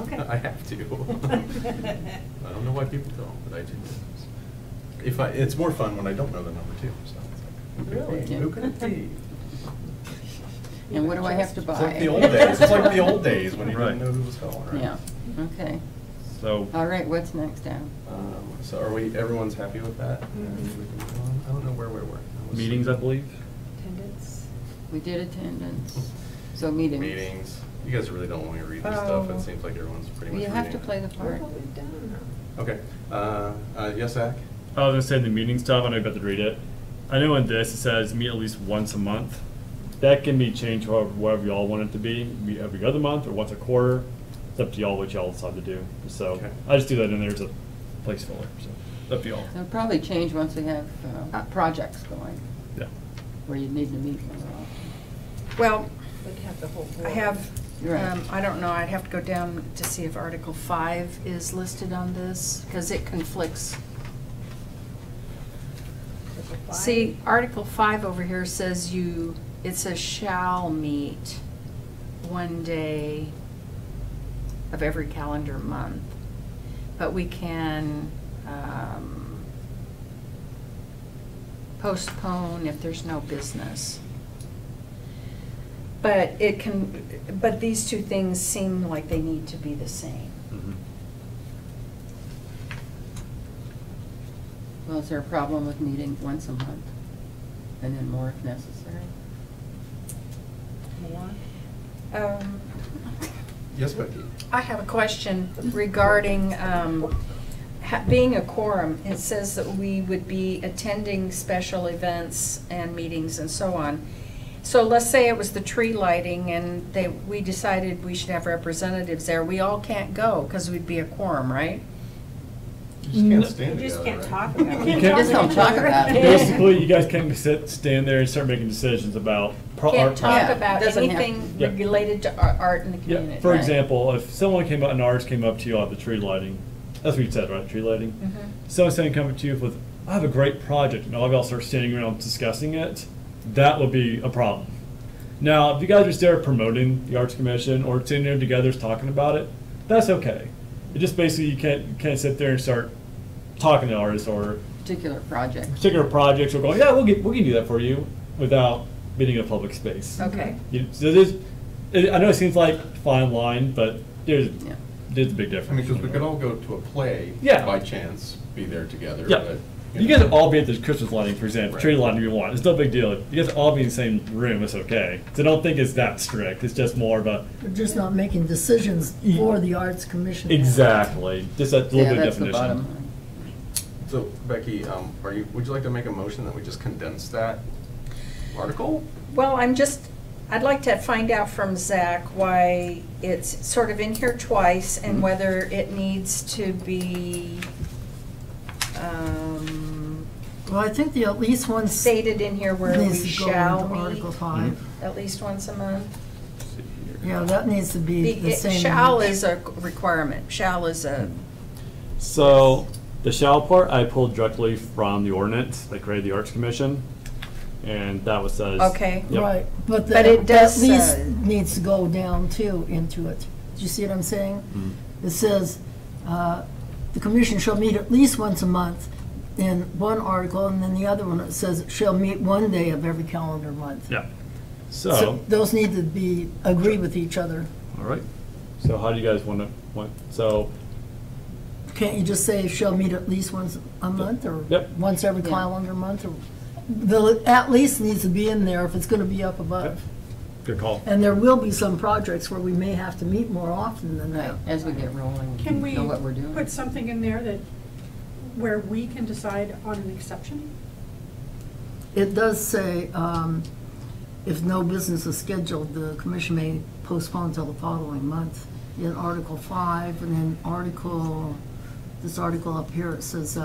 Okay. I have to. I don't know why people don't, but I do. It's more fun when I don't know the number too, so it's like, Really? who could it be? And what do I have to buy? It's like the old days, it's like the old days when you Right. didn't know who was calling, right? Yeah, okay. So, All right, what's next, Adam? So everyone's happy with that? I don't know where we were. meetings, I believe. Attendance. We did attendance, so meetings. Meetings. You guys really don't want me to read this stuff. Oh. It seems like everyone's pretty much You have to reading it. play the part. What we've done. Okay. Yes, Zach? I was gonna say the meeting stuff, I know you're about to read it. I know in this, it says meet at least once a month. That can be changed to whatever y'all want it to be, meet every other month or once a quarter. It's up to y'all what y'all decide to do. So Okay. I just do that in there as a place filler, so up to y'all. It'll probably change once we have projects going, Yeah. where you need to meet more often. Well, But to have the whole board. I have, You're right. I don't know, I'd have to go down to see if Article 5 is listed on this, because it conflicts. Article 5. See, Article 5 over here says it says shall meet one day of every calendar month. But we can postpone if there's no business. But but these two things seem like they need to be the same. Mhm. Well, is there a problem with meeting once a month? And then more if necessary? More. Yes, Becky? I have a question regarding being a quorum. It says that we would be attending special events and meetings and so on. So let's say it was the tree lighting and we decided we should have representatives there. We all can't go because we'd be a quorum, right? You just can't stand You just together, can't right? talk about You it. can't- Just don't talk about it. Basically, you guys can't stand there and start making decisions about Can't art. talk Yeah, about doesn't have- anything Yeah. related to art in the Yeah, community. for Right. example, if someone came up, an artist came up to you at the tree lighting, that's what you said, right, tree lighting? Mhm. Someone's saying come up to you with, I have a great project, and all of y'all start standing around discussing it, that would be a problem. Now, if you guys are there promoting the Arts Commission or sitting there together talking about it, that's okay. It just basically, you can't sit there and start talking to artists or Particular project. particular projects or going, yeah, we can do that for you without being in a public space. Okay. So I know it seems like a fine line, but there's Yeah. a big I difference. mean, because we could all go to a play. Yeah. By chance, be there together, Yeah. but. You guys all be at the Christmas lighting, for example, Right. tree lighting if you want. It's no big deal. You guys all be in the same room, it's okay. So I don't think it's that strict. It's just more of a, We're just not making decisions for the Arts Commission. exactly, just that little Yeah, bit of that's the bottom definition. line. So Becky, would you like to make a motion that we just condense that article? Well, I'd like to find out from Zach why it's sort of in here twice and Mhm. whether it needs to be Well, I think the at least one stated in here where we needs to go shall into Article meet 5. at least once a month. Yeah, that needs to be the same. Shall is a requirement. Shall is a, So the shall part, I pulled directly from the ordinance that created the Arts Commission, and that was says. Okay. Yep. Right, but But it does at least say- needs to go down too into it. Do you see what I'm saying? Mhm. It says, the commission shall meet at least once a month in one article, and then the other one, it says shall meet one day of every calendar month. Yeah. So So, those need to be, agree with each other. all right. So how do you guys want, so, Can't you just say shall meet at least once a month, or Yep. once every Yeah. calendar month? Or the at least needs to be in there if it's gonna be up above. Yep. good call. And there will be some projects where we may have to meet more often than that. Right, as we get rolling, Can we know what we're doing. put something in there that, where we can decide on an exception? It does say, if no business is scheduled, the commission may postpone until the following month. In Article 5, and then this article up here, it says,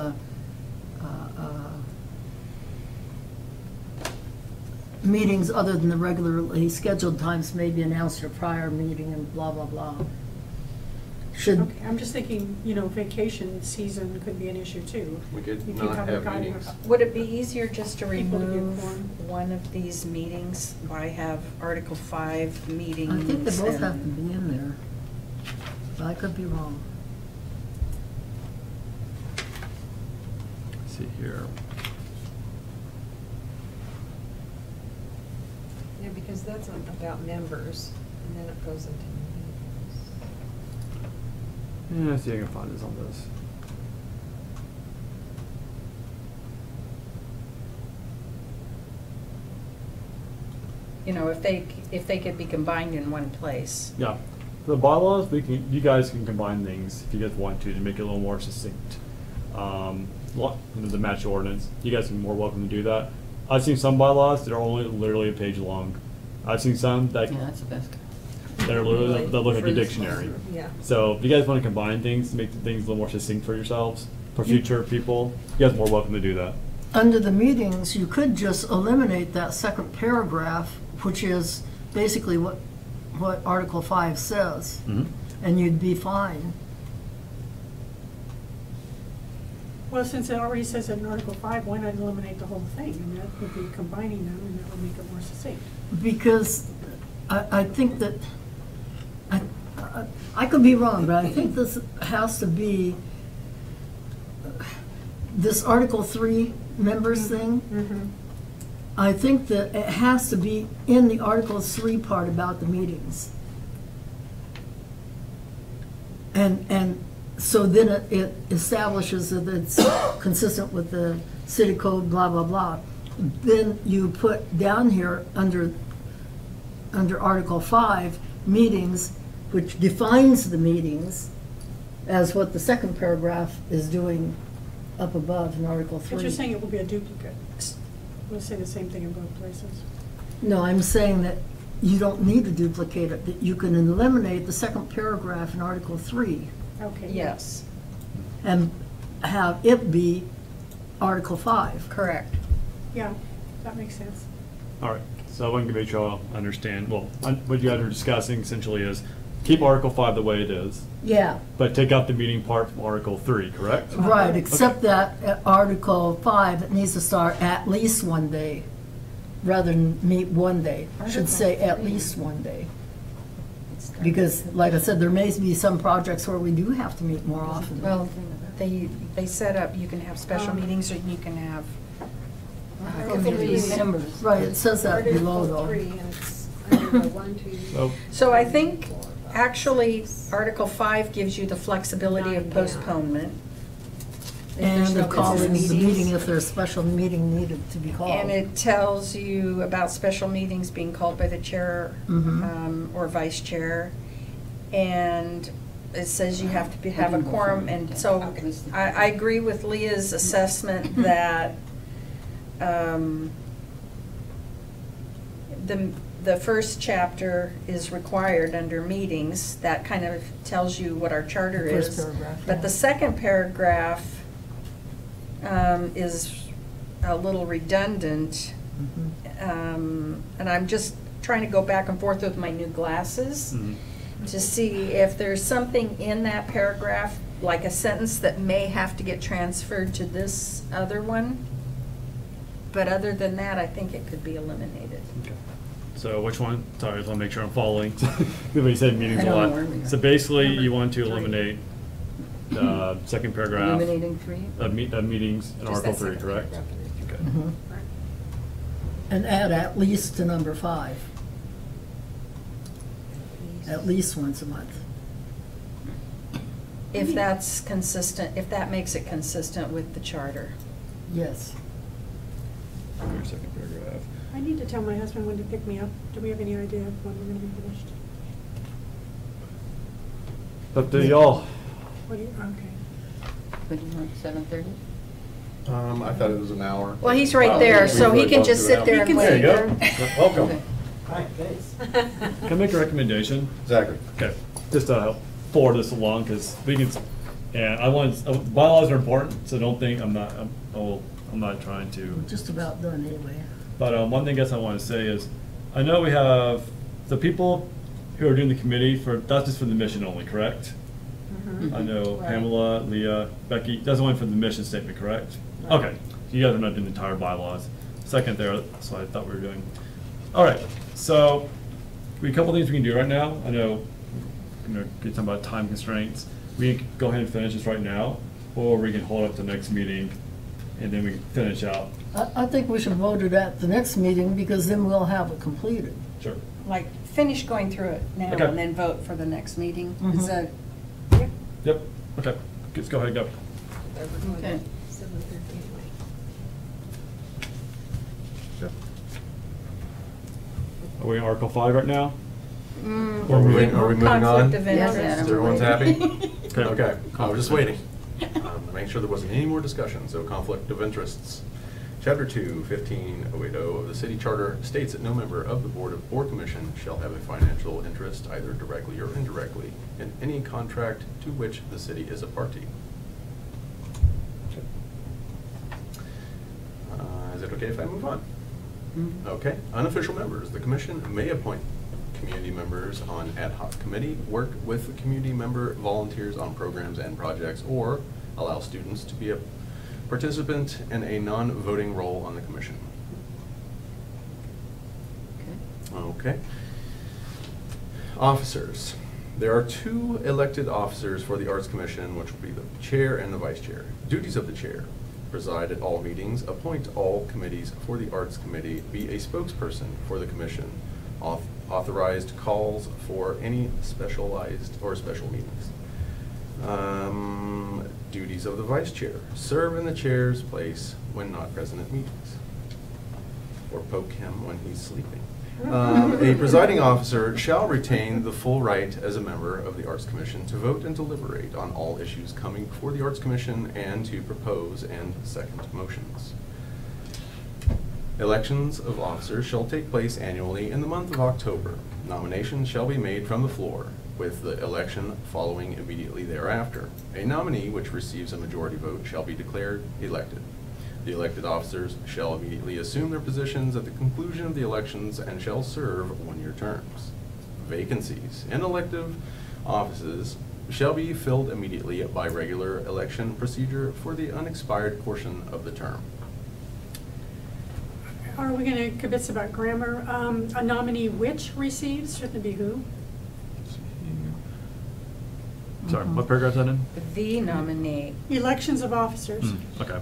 meetings other than the regularly scheduled times may be announced at a prior meeting and blah, blah, blah. Should, Okay, I'm just thinking, vacation season could be an issue too. We could If you not haven't have gotten meetings. enough- would it be easier just to People to get remove quorum. one of these meetings? Why have Article 5 meetings? I think they both have to and- be in there. But I could be wrong. Let's see here. Yeah, because that's about members, and then it goes into meetings. Yeah, let's see if I can find this on this. If they could be combined in one place. Yeah, the bylaws, you guys can combine things if you guys want to make it a little more succinct. The match ordinance, you guys are more welcome to do that. I've seen some bylaws that are only literally a page long. I've seen some that Yeah, that's the best. that are literally, that look like a Really dictionary. small, yeah. So if you guys want to combine things, to make the things a little more succinct for yourselves, for future people, you guys are more welcome to do that. Under the meetings, you could just eliminate that second paragraph, which is basically what Article 5 says, and you'd be fine. Well, since it already says it in Article 5, why not eliminate the whole thing? And that would be combining them, and that would make it more succinct. Because I think that, I could be wrong, but I think this has to be, this Article 3 members thing, I think that it has to be in the Article 3 part about the meetings. And so then it establishes that it's consistent with the city code, blah, blah, blah. Then you put down here, under Article 5, meetings, which defines the meetings as what the second paragraph is doing up above in Article 3. But you're saying it will be a duplicate. We'll say the same thing in both places. No, I'm saying that you don't need to duplicate it, that you can eliminate the second paragraph in Article 3 Okay. Yes, and have it be Article 5. correct. Yeah, that makes sense. All right, so I want to make sure I understand, well, what you guys are discussing essentially is keep Article 5 the way it is, Yeah, but take out the meeting part from Article 3, correct? right, except that at Article 5, it needs to start at least one day, rather than meet one day. Should say at least one day. Because, like I said, there may be some projects where we do have to meet more often. Well, they set up, you can have special meetings or you can have Article committees. three. Members. Right, it says that below Article though. 3, and it's under the 1, 2, So, So I think actually Article 5 gives you the flexibility of 9 down. postponement. If And there's of no calling business the meeting meetings. if there's a special meeting needed to be called. And it tells you about special meetings being called by the chair Mhm. or vice chair. And it says you have to have a quorum. And so I agree with Leah's assessment that the first chapter is required under meetings. That kind of tells you what our charter The first is. paragraph, But yeah. the second paragraph is a little redundant. And I'm just trying to go back and forth with my new glasses mhm. to see if there's something in that paragraph, like a sentence that may have to get transferred to this other one. But other than that, I think it could be eliminated. Okay. So which one? Sorry, I just want to make sure I'm following. Everybody said meetings I a don't lot. know where we are. So basically, Number you want to 3. eliminate the second paragraph Eliminating 3? of meetings in Just Article that 3, second correct? paragraph. Okay. Mhm. And add at least to number 5, at least once a month. If that's consistent, if that makes it consistent with the charter. Yes. Your second paragraph. I need to tell my husband when to pick me up. Do we have any idea of when we're gonna be finished? Up to y'all. What do you, okay. What do you want, 7:30? I thought it was an hour. Well, he's right Wow, there, we so he really can bumped just it sit out. there and There you wait. go. Welcome. Okay. Hi, thanks. Can I make a recommendation? Exactly. Okay, just to help forward this along, because we can, and I want, bylaws are important, so don't think I'm not trying to. We're just about done anyway. But one thing I guess I want to say is, I know we have the people who are doing the committee for, that's just for the mission only, correct? I know Right. Pamela, Leah, Becky, that's only for the mission statement, correct? Okay, you guys are not doing the entire bylaws. Second there, that's what I thought we were doing. All right, so we have a couple things we can do right now. I know, get some about time constraints. We can go ahead and finish this right now, or we can hold up to the next meeting, and then we can finish out. I think we should vote it at the next meeting, because then we'll have it completed. Sure. Like, finish going through it now Okay. and then vote for the next meeting. Mhm. Is that, Yep, okay, let's go ahead and go. Okay. 7:30 anyway. Are we in Article 5 right now? Are we moving on? conflict of Yes, interest. Adam. Everyone's happy? Okay. Okay, I was just waiting. To make sure there wasn't any more discussion, so conflict of interests. Chapter 2, 15080 of the city charter states that no member of the board or commission shall have a financial interest, either directly or indirectly, in any contract to which the city is a party. Is it okay if I move on? Okay, unofficial members. The commission may appoint community members on ad hoc committee, work with the community member volunteers on programs and projects, or allow students to be a participant in a non-voting role on the commission. Okay. Officers. There are 2 elected officers for the Arts Commission, which will be the chair and the vice chair. Duties of the chair: preside at all meetings, appoint all committees for the Arts Committee, be a spokesperson for the commission, authorized calls for any specialized or special meetings. Duties of the vice chair: serve in the chair's place when not present at meetings, or poke him when he's sleeping. A presiding officer shall retain the full right as a member of the Arts Commission to vote and deliberate on all issues coming before the Arts Commission and to propose and second motions. Elections of officers shall take place annually in the month of October. Nominations shall be made from the floor, with the election following immediately thereafter. A nominee which receives a majority vote shall be declared elected. The elected officers shall immediately assume their positions at the conclusion of the elections and shall serve one-year terms. Vacancies in elective offices shall be filled immediately by regular election procedure for the unexpired portion of the term. Are we gonna kibitz about grammar? A nominee which receives, shouldn't it be who? Sorry, what paragraph is that in? The nominee. Elections of officers. Okay.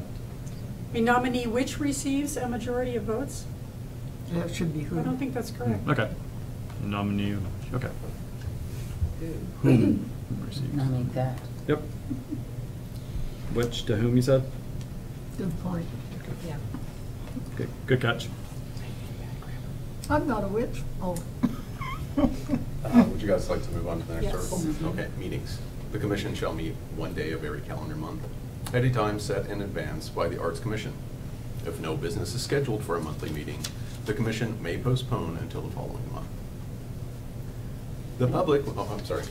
A nominee which receives a majority of votes? That should be who. I don't think that's correct. Okay. Nominee, okay. Whom receives? Nominate that. Yep. Which, to whom you said? Good point. Yeah. Okay, good catch. I'm not a witch. Oh. Would you guys like to move on to the next Yes. article? Okay, meetings. The commission shall meet one day of every calendar month, at a time set in advance by the Arts Commission. If no business is scheduled for a monthly meeting, the commission may postpone until the following month. The public, oh, I'm sorry.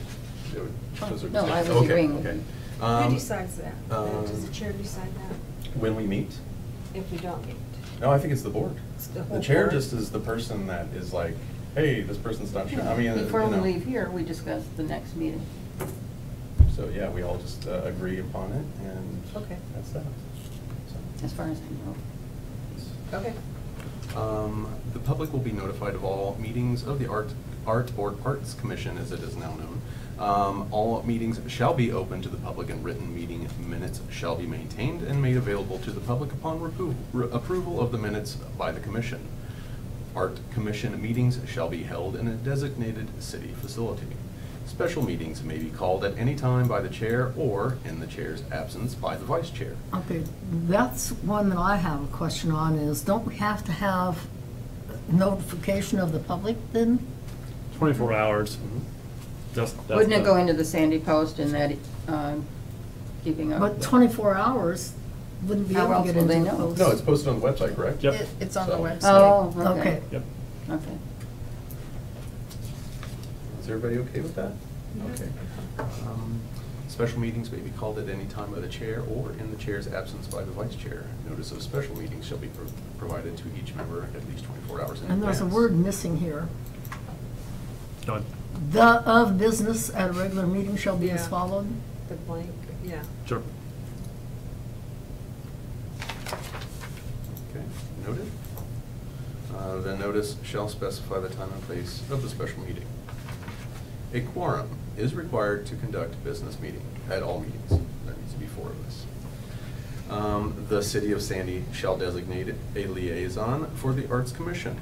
Those are No, I was okay, agreeing with okay. you. Who decides that? Does the chair decide that? When we meet? If we don't meet? No, I think it's the board. It's the The whole chair board? just is the person that is like, hey, this person's not sure. I mean, Before you we know. leave here, we discuss the next meeting. So, yeah, we all just agree upon it, and Okay. that's that. So, As far as I know. Okay. The public will be notified of all meetings of the Art or Arts Commission, as it is now known. All meetings shall be open to the public, and written meeting minutes shall be maintained and made available to the public upon approval of the minutes by the commission. Art Commission meetings shall be held in a designated city facility. Special meetings may be called at any time by the chair or, in the chair's absence, by the vice chair. Okay, that's one that I have a question on is, don't we have to have notification of the public then? 24 hours. That's Wouldn't it the- go into the Sandy Post and that, keeping up? But 24 hours wouldn't be How able to else get will into they the know? post. No, it's posted on the website, correct? Yep. It's on the So- website. Oh, Okay. okay, Yep. okay. Is everybody okay with that? Okay. Special meetings may be called at any time by the chair or, in the chair's absence, by the vice chair. Notice of special meetings shall be provided to each member at least 24 hours in advance. And there's a word missing here. Go ahead. The of business at a regular meeting shall be as Yeah. followed. The blank, yeah. Sure. Okay, noted. The notice shall specify the time and place of the special meeting. A quorum is required to conduct business meeting at all meetings. There needs to be 4 of us. The city of Sandy shall designate a liaison for the Arts Commission.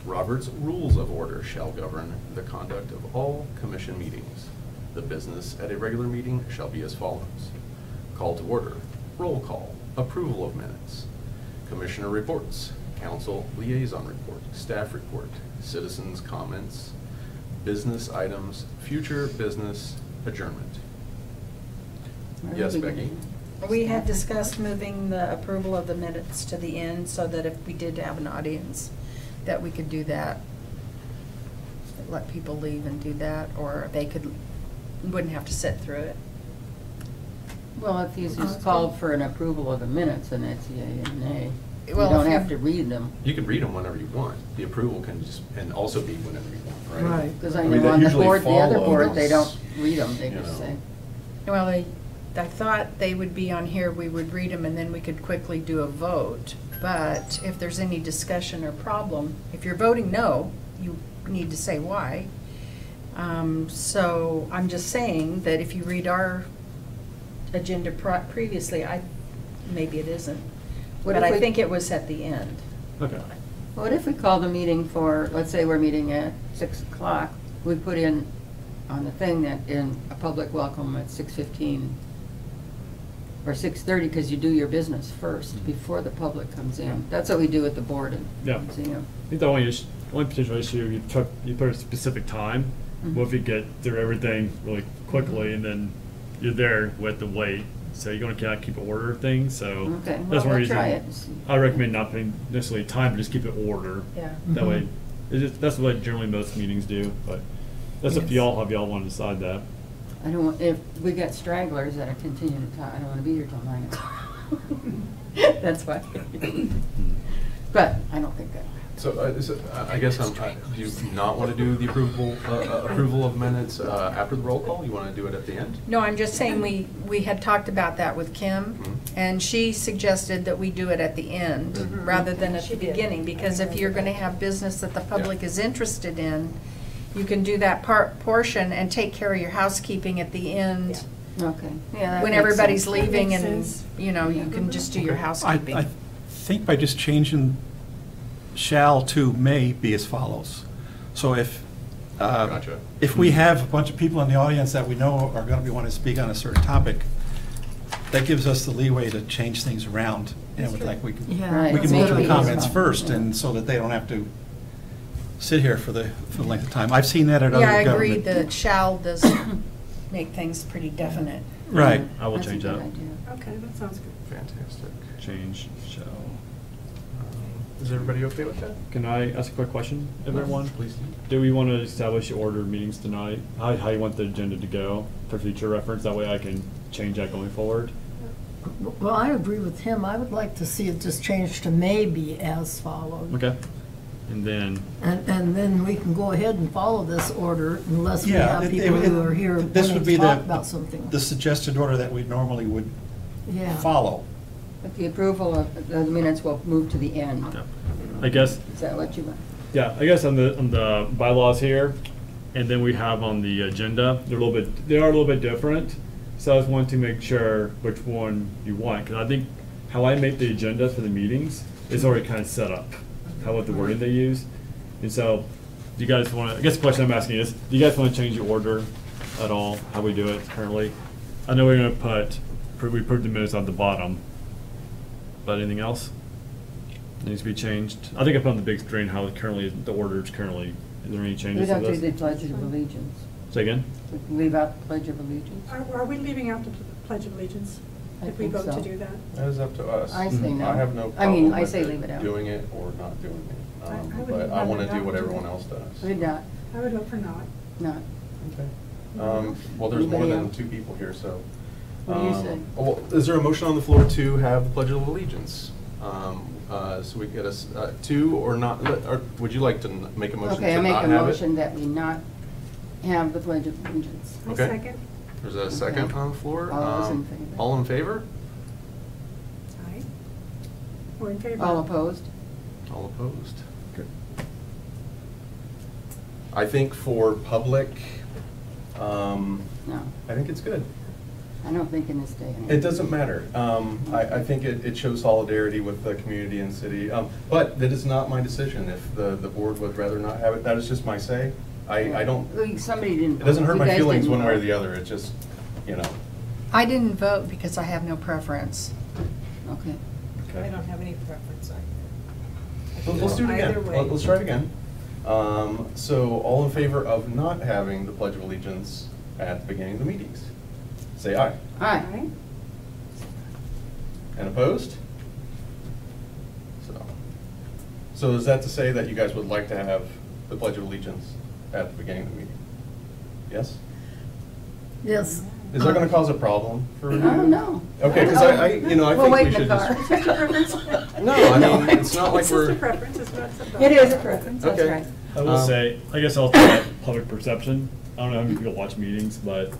Robert's Rules of Order shall govern the conduct of all commission meetings. The business at a regular meeting shall be as follows. Call to order, roll call, approval of minutes, commissioner reports, council liaison report, staff report, citizens' comments, business items, future business, adjournment. Yes, Becky? We had discussed moving the approval of the minutes to the end so that if we did have an audience, that we could do that. Let people leave and do that, or they wouldn't have to sit through it. Well, if you just called for an approval of the minutes, then it's yea and nay. You Well, don't if have you- to read them. You can read them whenever you want. The approval can just, and also be whenever you want, right? Right. Because I mean, know that on the usually board, the other board, follows, they don't read them, they you just know. say. Well, I thought they would be on here, we would read them, and then we could quickly do a vote. But if there's any discussion or problem, if you're voting no, you need to say why. So I'm just saying that if you read our agenda previously, maybe it isn't. What But if I we- think it was at the end. Okay. What if we call the meeting for, let's say we're meeting at 6 o'clock, we put in on the thing that in a public welcome at 6:15 or 6:30, because you do your business first before the public comes in. That's what we do at the board and Yeah. museum. I think the only potential issue, you put a specific time. Mhm. What if you get through everything really quickly and then you're there with the wait? so you're gonna keep an order of things, so. Okay, well, that's one we'll reason try it and see. I recommend not putting necessarily time, but just keep it order. Yeah. That way, that's what generally most meetings do, but that's up to Yes. y'all, how y'all wanna decide that. I don't want, if we got stragglers that are continuing to talk, I don't wanna be here till 9 o'clock. That's why. But I don't think that. So, I guess, do you not want to do the approval of minutes after the roll call? You want to do it at the end? No, I'm just saying we had talked about that with Kim, Mhm. and she suggested that we do it at the end Mhm. rather than at She the did. beginning, because if you're gonna have business that the public Yeah. is interested in, you can do that portion and take care of your housekeeping at the end. Okay. Yeah, that When makes everybody's sense. leaving That makes and, sense. you know, you can just do your I housekeeping. think by just changing shall to may be as follows. So Gotcha. if we have a bunch of people in the audience that we know are going to want to speak on a certain topic, that gives us the leeway to change things around. And with like, we Yeah. Right. can that's move what to it the is. comments Yeah. first, and so that they don't have to sit here for the length of time. I've seen that at other Yeah, I government. agree that shall does make things pretty definite. Right. I will That's a change good that. idea. Okay, that sounds good. Fantastic. Change shall. Is everybody okay with that? Can I ask a quick question, everyone? Please. Do we want to establish the order of meetings tonight? How you want the agenda to go for future reference? That way I can change that going forward. Well, I agree with him. I would like to see it just changed to maybe as followed. Okay. And then, And then we can go ahead and follow this order unless we Yeah, have people who are here this would wanting be to talk about something. the suggested order that we normally would Yeah. follow. But the approval of the minutes will move to the end. yeah. I guess, Is that what you want? yeah, I guess on the bylaws here, and then we have on the agenda, they are a little bit different. So I just wanted to make sure which one you want, because I think how I make the agendas for the meetings is already kind of set up, what the wording they use. And so, do you guys want to, I guess the question I'm asking is, do you guys want to change the order at all, how we do it currently? I know we're going to we put the minutes on the bottom, but anything else that needs to be changed? I think I put on the big screen how the order is currently, is there any We changes to don't do this? the Pledge of Allegiance. Say again? We leave out the Pledge of Allegiance. Are we leaving out the Pledge of Allegiance I if we think vote so. to do that? That is up to us. I say no. I have no I mean, problem I with say leave it out. doing it or not doing it. I would But I rather want to do not what do everyone it. else does. We're not, I would vote for not. not. Okay. Well, there's more Anybody than else? 2 people here, so. What do you say? Well, is there a motion on the floor to have the Pledge of Allegiance? So we get us to or not, or would you like to make a motion Okay, I to make not a have motion it? that we not have the Pledge of Allegiance. I Okay. second. There's a second Okay. on the floor. All those in favor? All in favor? Aye. Or in favor? All opposed? All opposed? I think for public, No, I think it's good. I don't think in this day and age. It doesn't matter. I think it shows solidarity with the community and city. But that is not my decision. If the board would rather not have it, that is just my say. I don't, Well, somebody didn't. it doesn't hurt you my guys feelings didn't one way or vote. the other. It just, you know. I didn't vote because I have no preference. Okay. I don't have any preference. Let's do it again. Either way. Let's try it again. So all in favor of not having the Pledge of Allegiance at the beginning of the meetings? Say aye. Aye. And opposed? So is that to say that you guys would like to have the Pledge of Allegiance at the beginning of the meeting? Yes? Yes. Is that gonna cause a problem for you? Oh, no. Okay, because I We'll think wait we in should the just. car. No, I mean, it's not like It's just a we're. preference, it's not something. It is a preference, that's Okay. right. I will say, I guess I'll talk about public perception. I don't know how many people watch meetings, but,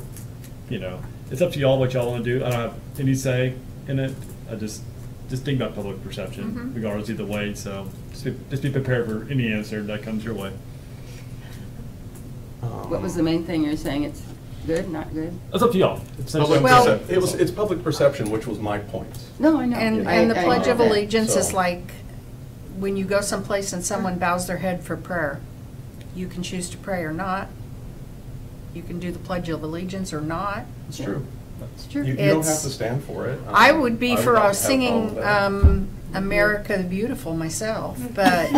you know, it's up to y'all what y'all want to do. I don't have any say in it. I just think about public perception, Mhm. regardless either way. So just be prepared for any answer that comes your way. What was the main thing you're saying? It's good, not good? That's up to y'all. It's Public Well- it's public perception, which was my point. No, I know. And the I Pledge know of that. Allegiance is So- like, when you go someplace and someone bows their head for prayer, you can choose to pray or not. You can do the Pledge of Allegiance or not. It's true. It's true. You don't have It's- to stand for it. I would be for have no singing problem with America the Beautiful myself, but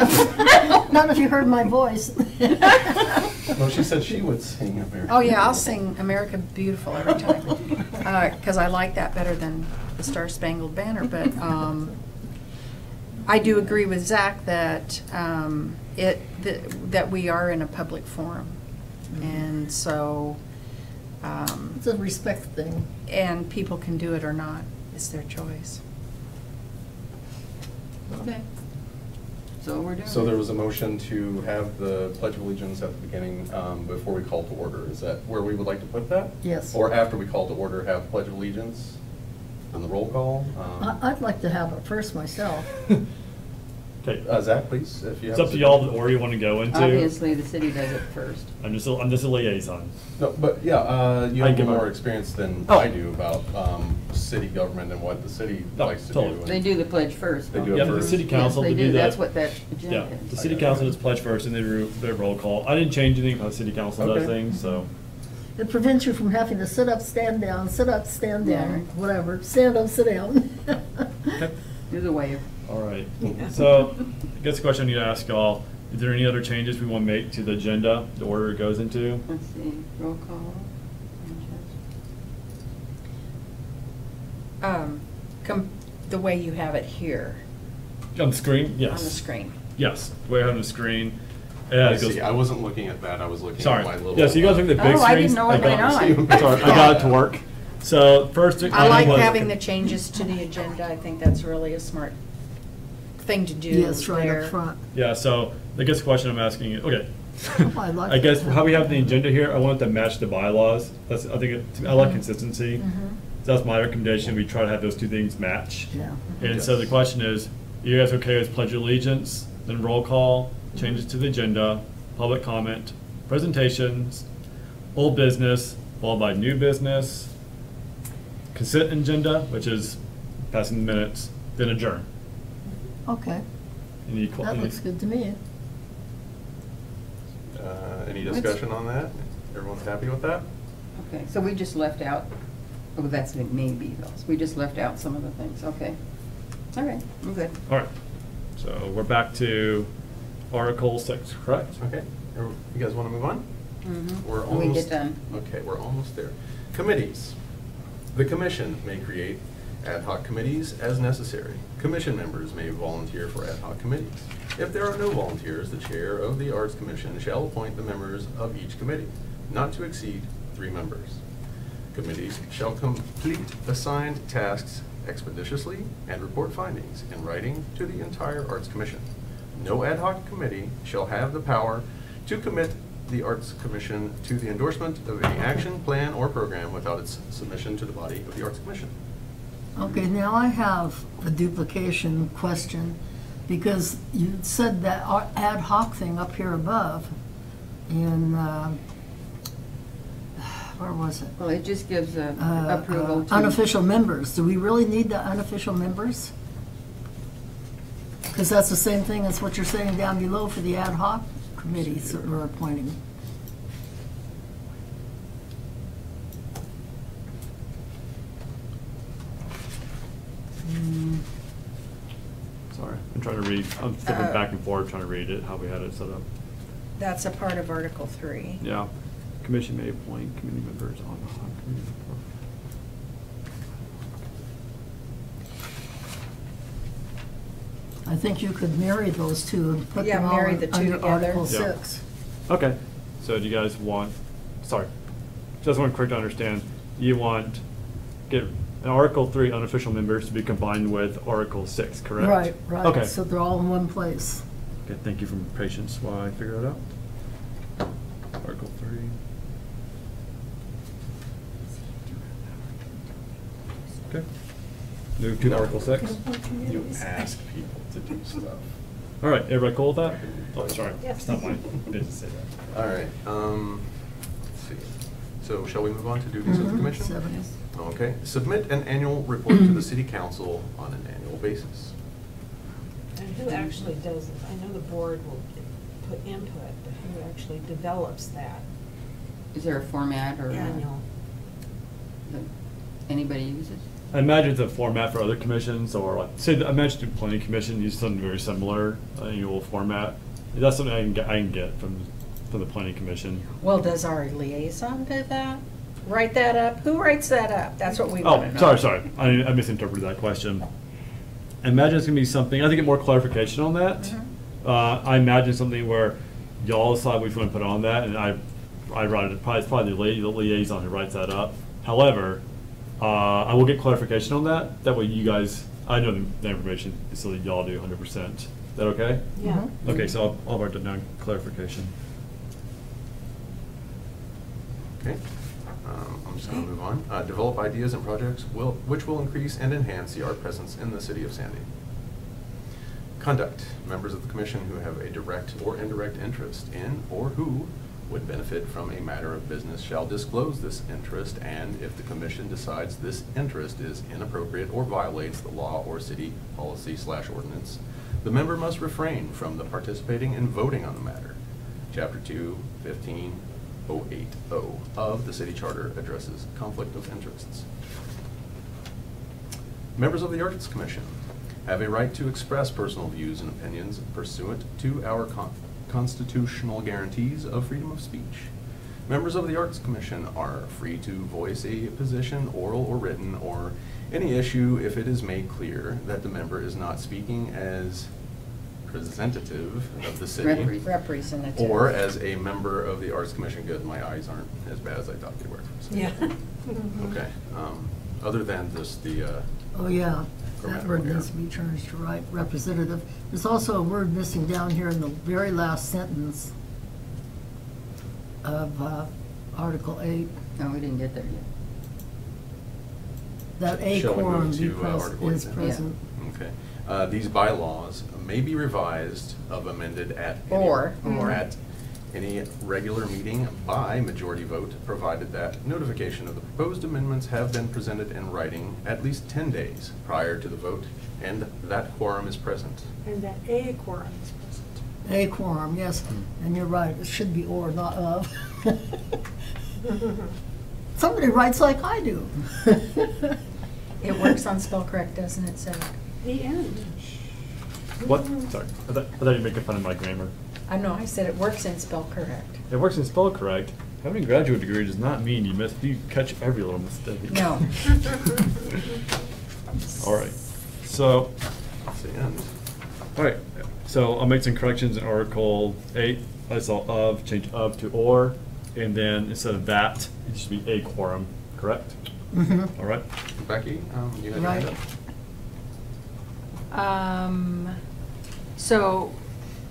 Not if you heard my voice. that. No, she said she would sing American. oh yeah, I'll sing America Beautiful every time, because I like that better than the Star Spangled Banner. But I do agree with Zach that that we are in a public forum, and so It's a respect thing. and people can do it or not. It's their choice. Okay. So we're doing. So it. there was a motion to have the Pledge of Allegiance at the beginning, before we call to order. Is that where we would like to put that? Yes. Or after we call to order, have Pledge of Allegiance and the roll call? I'd like to have it first myself. Okay, Zach, please, if you have. it's up to y'all the order you want to go into. Obviously, the city does it first. I'm just a liaison. No, but yeah, you I have give more up. experience than Oh. I do about city government and what the city No, likes to totally. do. They do the pledge first. They don't do it Yeah, they? the first. city council Yes, to they do do. that. That's what that Yeah, agenda the is. city council does pledge first, and they do their roll call. I didn't change anything, how the city council does Okay. things, so. It prevents you from having to sit up, stand down, sit up, stand Yeah. down, whatever, stand up, sit down. Do the wave. All right, so I guess the question I need to ask y'all, is there any other changes we want to make to the agenda, the order it goes into? Let's see, roll call. The way you have it here On the screen? Yes. on the screen. Yes, way on the screen. I Yeah, it goes. see, I wasn't looking at that, I was looking Sorry. at my little. Yeah, so you guys look at the big Oh, I screens. didn't know what went got- on. Sorry, I got it to work. So first. I like item was- having the changes to the agenda. I think that's really a smart thing to do. Yes, right there. up front. Yeah, so I guess the question I'm asking is, okay. Oh, I like I guess that. how we have the agenda here, I want it to match the bylaws. That's, I think, I like consistency. Mhm. So that's my recommendation, we try to have those two things match. Yeah. And so the question is, are you guys okay with pledge of allegiance, then roll call, changes to the agenda, public comment, presentations, old business, followed by new business, consent agenda, which is passing the minutes, then adjourn. Okay, Any that looks good to me. Any discussion on that? Everyone's happy with that? Okay, so we just left out, oh, that's maybe those. We just left out some of the things, okay. All right, I'm good. All right, so we're back to Article 6, correct? Okay, you guys want to move on? Mhm. We're When we almost. get done. Okay, we're almost there. Committees. The commission may create ad hoc committees as necessary. Commission members may volunteer for ad hoc committees. If there are no volunteers, the chair of the Arts Commission shall appoint the members of each committee, not to exceed 3 members. Committees shall complete assigned tasks expeditiously and report findings in writing to the entire Arts Commission. No ad hoc committee shall have the power to commit the Arts Commission to the endorsement of any action, plan, or program without its submission to the body of the Arts Commission. Okay, now I have a duplication question, because you said that ad hoc thing up here above in, where was it? Well, it just gives approval to. Unofficial members. Do we really need the unofficial members? Because that's the same thing as what you're saying down below for the ad hoc committees that we're appointing. Sorry, I'm trying to read, I'm flipping back and forth, trying to read it, how we had it set up. That's a part of Article 3. Yeah, commission may appoint committee members on the hot committee. I think you could marry those two and put Yeah, them all marry the two under together. Article Yeah. 6. Okay, so do you guys want, sorry, just want quick to understand, you want, get Article 3 unofficial members to be combined with Article 6, correct? Right, right. Okay. So they're all in one place. Okay, thank you for your patience while I figure it out. Article 3. Okay. Move to Article 6. You ask people to do stuff. All right, everybody cool with that? Oh, sorry, Yes. it's not my business to say that. All right, let's see. So shall we move on to duties of the Mhm, commission? 7. Okay, submit an annual report to the city council on an annual basis. And who actually does it? I know the board will put input, but who actually develops that Is there a format or? annual? anybody uses? I imagine it's a format for other commissions, or like, say, I imagine the planning commission uses something very similar, annual format. That's something I can get from the planning commission. Well, does our liaison do that? Write that up? Who writes that up? That's what we want to Oh, know. sorry, I misinterpreted that question. I imagine it's gonna be something, I think get more clarification on that. Mm-hmm. I imagine something where y'all decide which one to put on that, and I write it, it's probably the liaison who writes that up. However, I will get clarification on that. That way you guys, I know the information, so that y'all do 100%. Is that okay? Yeah. Okay, so I'll write it down, clarification. Okay, I'm just gonna move on. Develop ideas and projects which will increase and enhance the art presence in the city of Sandy. Conduct. Members of the commission who have a direct or indirect interest in or who would benefit from a matter of business shall disclose this interest, and if the commission decides this interest is inappropriate or violates the law or city policy/ordinance, the member must refrain from the participating and voting on the matter. Chapter 2, 15.080 of the city charter addresses conflict of interests. Members of the Arts Commission have a right to express personal views and opinions pursuant to our constitutional guarantees of freedom of speech. Members of the Arts Commission are free to voice a position, oral or written, or any issue if it is made clear that the member is not speaking as representative of the city Representative. or as a member of the Arts Commission. Good, my eyes aren't as bad as I thought they were for a second. Yeah. Okay, other than just the, Oh, yeah, that Grammatical word error. needs to be changed to right, representative. There's also a word missing down here in the very last sentence of Article 8. No, we didn't get there yet. That a Shall we move quorum to, Article 8 is then? present. okay. These bylaws may be revised of amended at Or. at any regular meeting by majority vote, provided that notification of the proposed amendments have been presented in writing at least 10 days prior to the vote, and that quorum is present. And that a quorum is present. A quorum, yes, and you're right, it should be or, not of. Somebody writes like I do. It works on spell correct, doesn't it, Sarah? The end. What? Sorry, I thought you were making fun of my grammar. I know, I said it works in spell correct. It works in spell correct. Having a graduate degree does not mean you catch every little mistake. No. All right, so, That's the end. all right, so I'll make some corrections in Article 8. I saw of, change of to or, and then instead of that, it should be a quorum, correct? Mhm. All right? Becky, you had your hand Right. up? So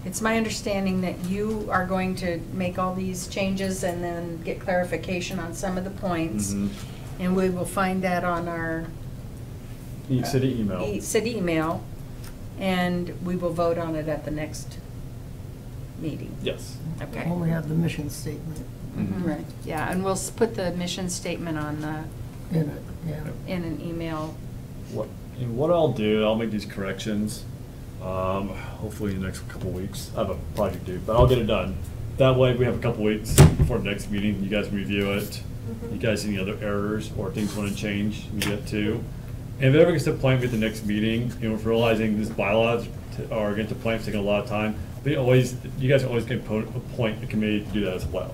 it's my understanding that you are going to make all these changes and then get clarification on some of the points. Mhm. And we will find that on our City email. city email, and we will vote on it at the next meeting. Yes. Okay. When we have the mission statement Mhm. Right. Yeah, and we'll put the mission statement on in it, yeah. in an email. And what I'll do, I'll make these corrections, hopefully in the next couple weeks. I have a project due, but I'll get it done. That way, we have a couple weeks before the next meeting. You guys can review it. You guys see any other errors or things want to change, we get to. And if it ever gets to a point with the next meeting, if realizing these bylaws are getting to a point, it's taking a lot of time, but you guys always can appoint a committee to do that as well.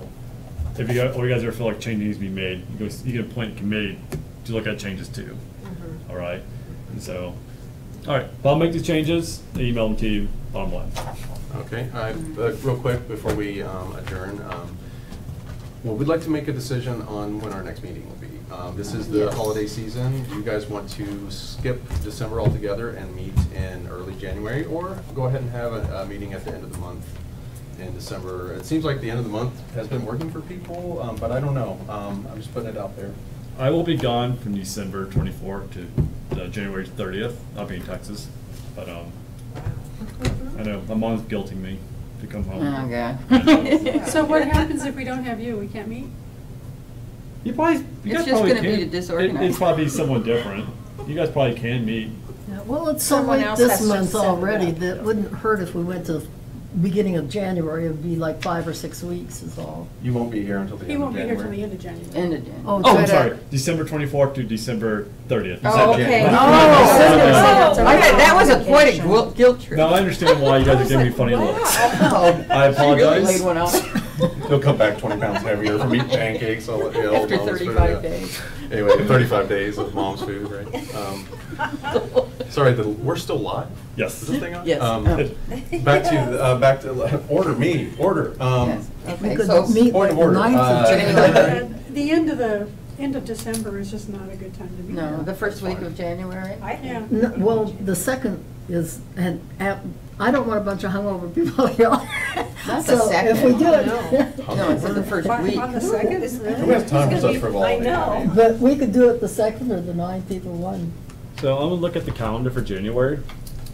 If you guys ever feel like change needs to be made, you can appoint a committee to look at changes too. All right? And so, all right, but I'll make these changes, email them to you, bottom line. Okay, real quick before we adjourn, well, we'd like to make a decision on when our next meeting will be. This is the Yes. holiday season. Do you guys want to skip December altogether and meet in early January, or go ahead and have a meeting at the end of the month in December? It seems like the end of the month has been working for people, but I don't know. I'm just putting it out there. I will be gone from December 24th to January 30th. I'll be in Texas, but I know my mom's guilting me to come home. Oh, God. So what happens if we don't have you? We can't meet? You guys just probably gonna be can. disorganized. It'd probably be someone different. You guys probably can meet. Yeah, well, it's so Someone late else this has to month set it already up. that it wouldn't hurt if we went to beginning of January, it'd be like 5 or 6 weeks is all. You won't be here until the He end of won't be here till the January? end of January. End of January. Oh, Oh, I'm good. sorry, December 24th to December 30th. Oh, okay. Oh, I that was quite a guilt trip. Now, I understand why you guys are giving me funny looks. I She really apologize. laid one out. He'll come back 20 pounds heavier from eating pancakes all, yeah, all After mom's food, 35 yeah. days. Anyway, 35 days of mom's food, right? Sorry, we're still live? Yes. Is this thing on? Yes. Back to, order. Yes. We Okay, could so, meet point like of the order. 9th of January. January. The end of December is just not a good time to meet. no, the first week of January? I Yeah. think. No, well, the second is, and I don't want a bunch of hungover people here. Not the So second. if we do it, No, it's in the first week. On the second? Who has time for such frivolity? I know. but we could do it the 2nd or the 9th, either one. So I'm gonna look at the calendar for January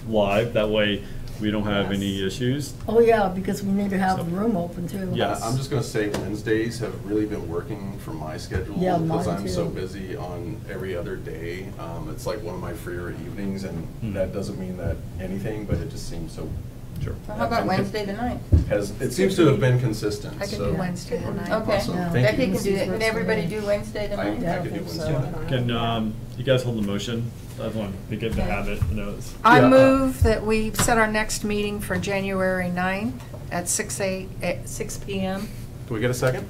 live, that way we don't have any issues. Oh, yeah, because we need to have the room open too. Yeah, I'm just gonna say Wednesdays have really been working for my schedule Yeah, because mine I'm so too. busy on every other day. It's like one of my freer evenings, and that doesn't mean that anything, but it just seems so. Sure. Well, how about Wednesday the 9th? It seems to have been consistent. I can so- do Wednesday the 9th. Okay. Awesome. Yeah. Thank Becky you. can do that. Can everybody do Wednesday the I 9th? I could do Wednesday. Can you guys hold the motion? I want to get the habit, you know, it's. I Yeah, move that we set our next meeting for January 9th at 6 PM. Do we get a second?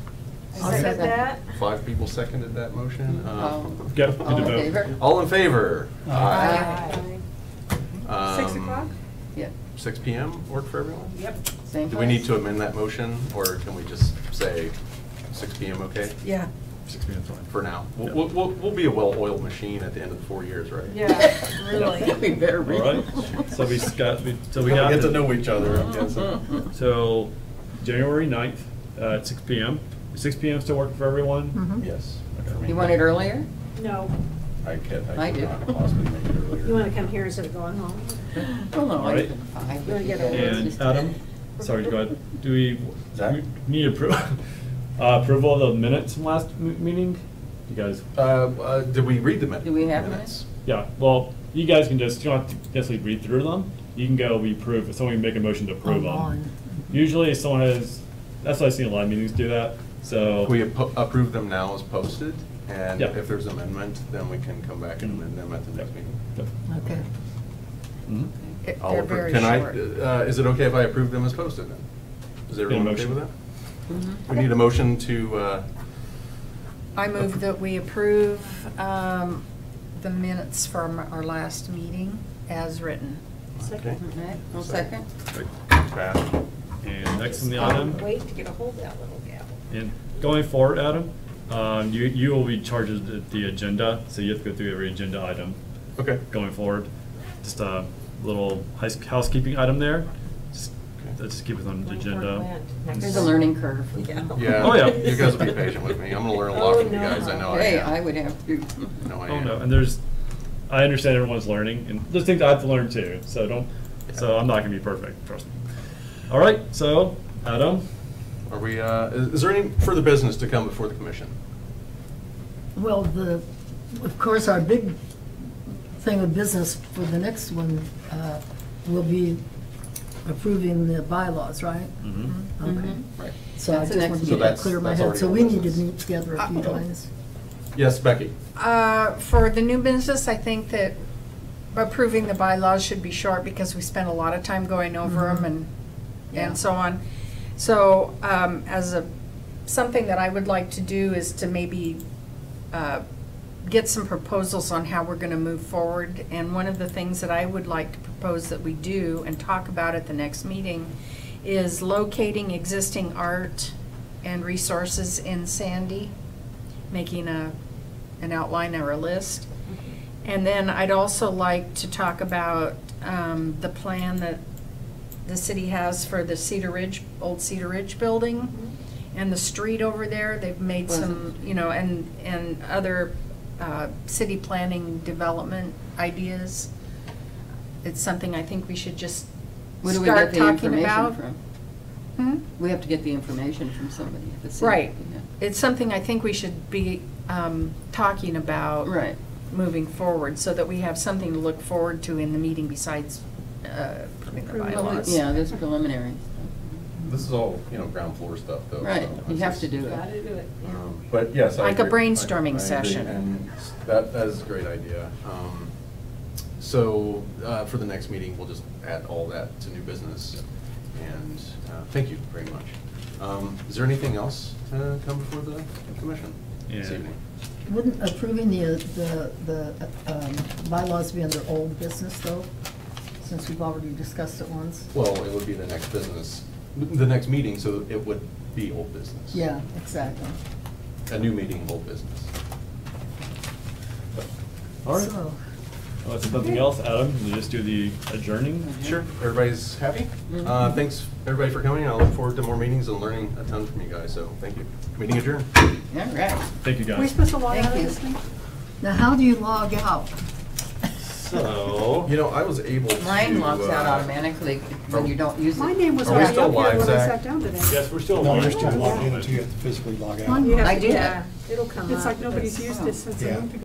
I'll Second second. that. 5 people seconded that motion. Go, do All the in vote. favor? All in favor? Aye. 6 Um, o'clock? Yeah, 6 PM work for everyone? Yep. same Do we need place. to amend that motion, or can we just say 6 PM okay? Yeah. 6 p.m. 's fine. For now. Yeah. We'll be a well-oiled machine at the end of the 4 years, right? Yeah, Really? We better All read. right, so we got, so we Gotta got. get to the- know each other, I'm guessing. So, January 9th at 6 p.m. 6 p.m. still working for everyone? Mhm. Yes. You want it earlier? no. I I could do. not possibly make it earlier. You wanna come here instead of going home? Oh, no, All I right. can 5. You wanna get And Adam, sorry, go ahead. Do we Zach? we need approval of the minutes from last meeting? You guys, Did we read the minutes? Do we have minutes? yeah, well, you guys can just, you don't have to necessarily read through them. You can go, we approve, if someone can make a motion to approve them. Online. Usually if someone has, that's why I've seen a lot of meetings do that, so. We approve them now as posted, and Yeah. if there's amendment, then we can come back and amend them at the next meeting. Yep. Okay. Mhm. They're I'll approve. very Can short. is it okay if I approve them as posted then? Is everyone okay motion. with that? We need a motion to, I move that we approve the minutes from our last meeting as written. okay. All right, I'll second. Pass. And next on the item, Wait to get a hold of that little gavel. and going forward, Adam, you will be charged with the agenda, so you have to go through every agenda item Okay. going forward. Just a little housekeeping item there. Just keep it on the agenda. There's a learning curve. Yeah. Oh, yeah. You guys will be patient with me. I'm gonna learn a lot Oh, from you guys. I know I Hey, am. I would have to. No, I Oh, am. no, and I understand everyone's learning, and there's things I have to learn too, so I'm not gonna be perfect, trust me. All right, so, Adam, Are we, is there any further business to come before the commission? Well, of course, our big thing of business for the next one will be approving the bylaws, right? Mm-hmm. Okay. Mhm. Right. So I That's the just next want to So get that that's- clear in my that's head. already So on we need to business. meet together a few times. Yes, Becky? For the new business, I think that approving the bylaws should be short because we spent a lot of time going over them Yeah. and so on. So something that I would like to do is to maybe get some proposals on how we're going to move forward. And one of the things that I would like to propose that we do and talk about at the next meeting is locating existing art and resources in Sandy, making an outline or a list. And then I'd also like to talk about the plan that the city has for the old Cedar Ridge building and the street over there. They've made some, and other city planning development ideas. It's something I think we should just Where do we get start the talking information about. from? Hmm? We have to get the information from somebody at the city. Right. Yeah. It's something I think we should be talking about Right. moving forward, so that we have something to look forward to in the meeting besides approving the Approving the bylaws. Yeah, this preliminary. This is all, you know, ground floor stuff, though. Right, so you it's have just- to do it. Gotta do it, yeah. But yes, I Like a agree. brainstorming I agree, session. And that is a great idea. So for the next meeting, we'll just add all that to new business. And thank you very much. Is there anything else to come before the commission this Yeah. evening? Wouldn't approving the bylaws be under old business though, since we've already discussed it once? Well, it would be the next business, the next meeting, so it would be old business. Yeah, exactly. A new meeting, old business. All right. So, Well, if there's nothing else, Adam, we'll just do the adjourning. Sure, everybody's happy? Mhm. Thanks, everybody, for coming. I look forward to more meetings and learning a ton from you guys, so thank you. Meeting adjourned. All right. Thank you, Are we guys. supposed to log Thank out of you. this thing? now how do you log out? So, you know, I was able to. Mine logs out automatically when you don't use it. My name was Are we already still up here live, when I Zach? sat down today. Yes, we're still. No, live. you're still logged in until you have to physically log out. Mine You have I to do do that. It'll come up. It's like nobody's but- used it since Yeah. a month ago.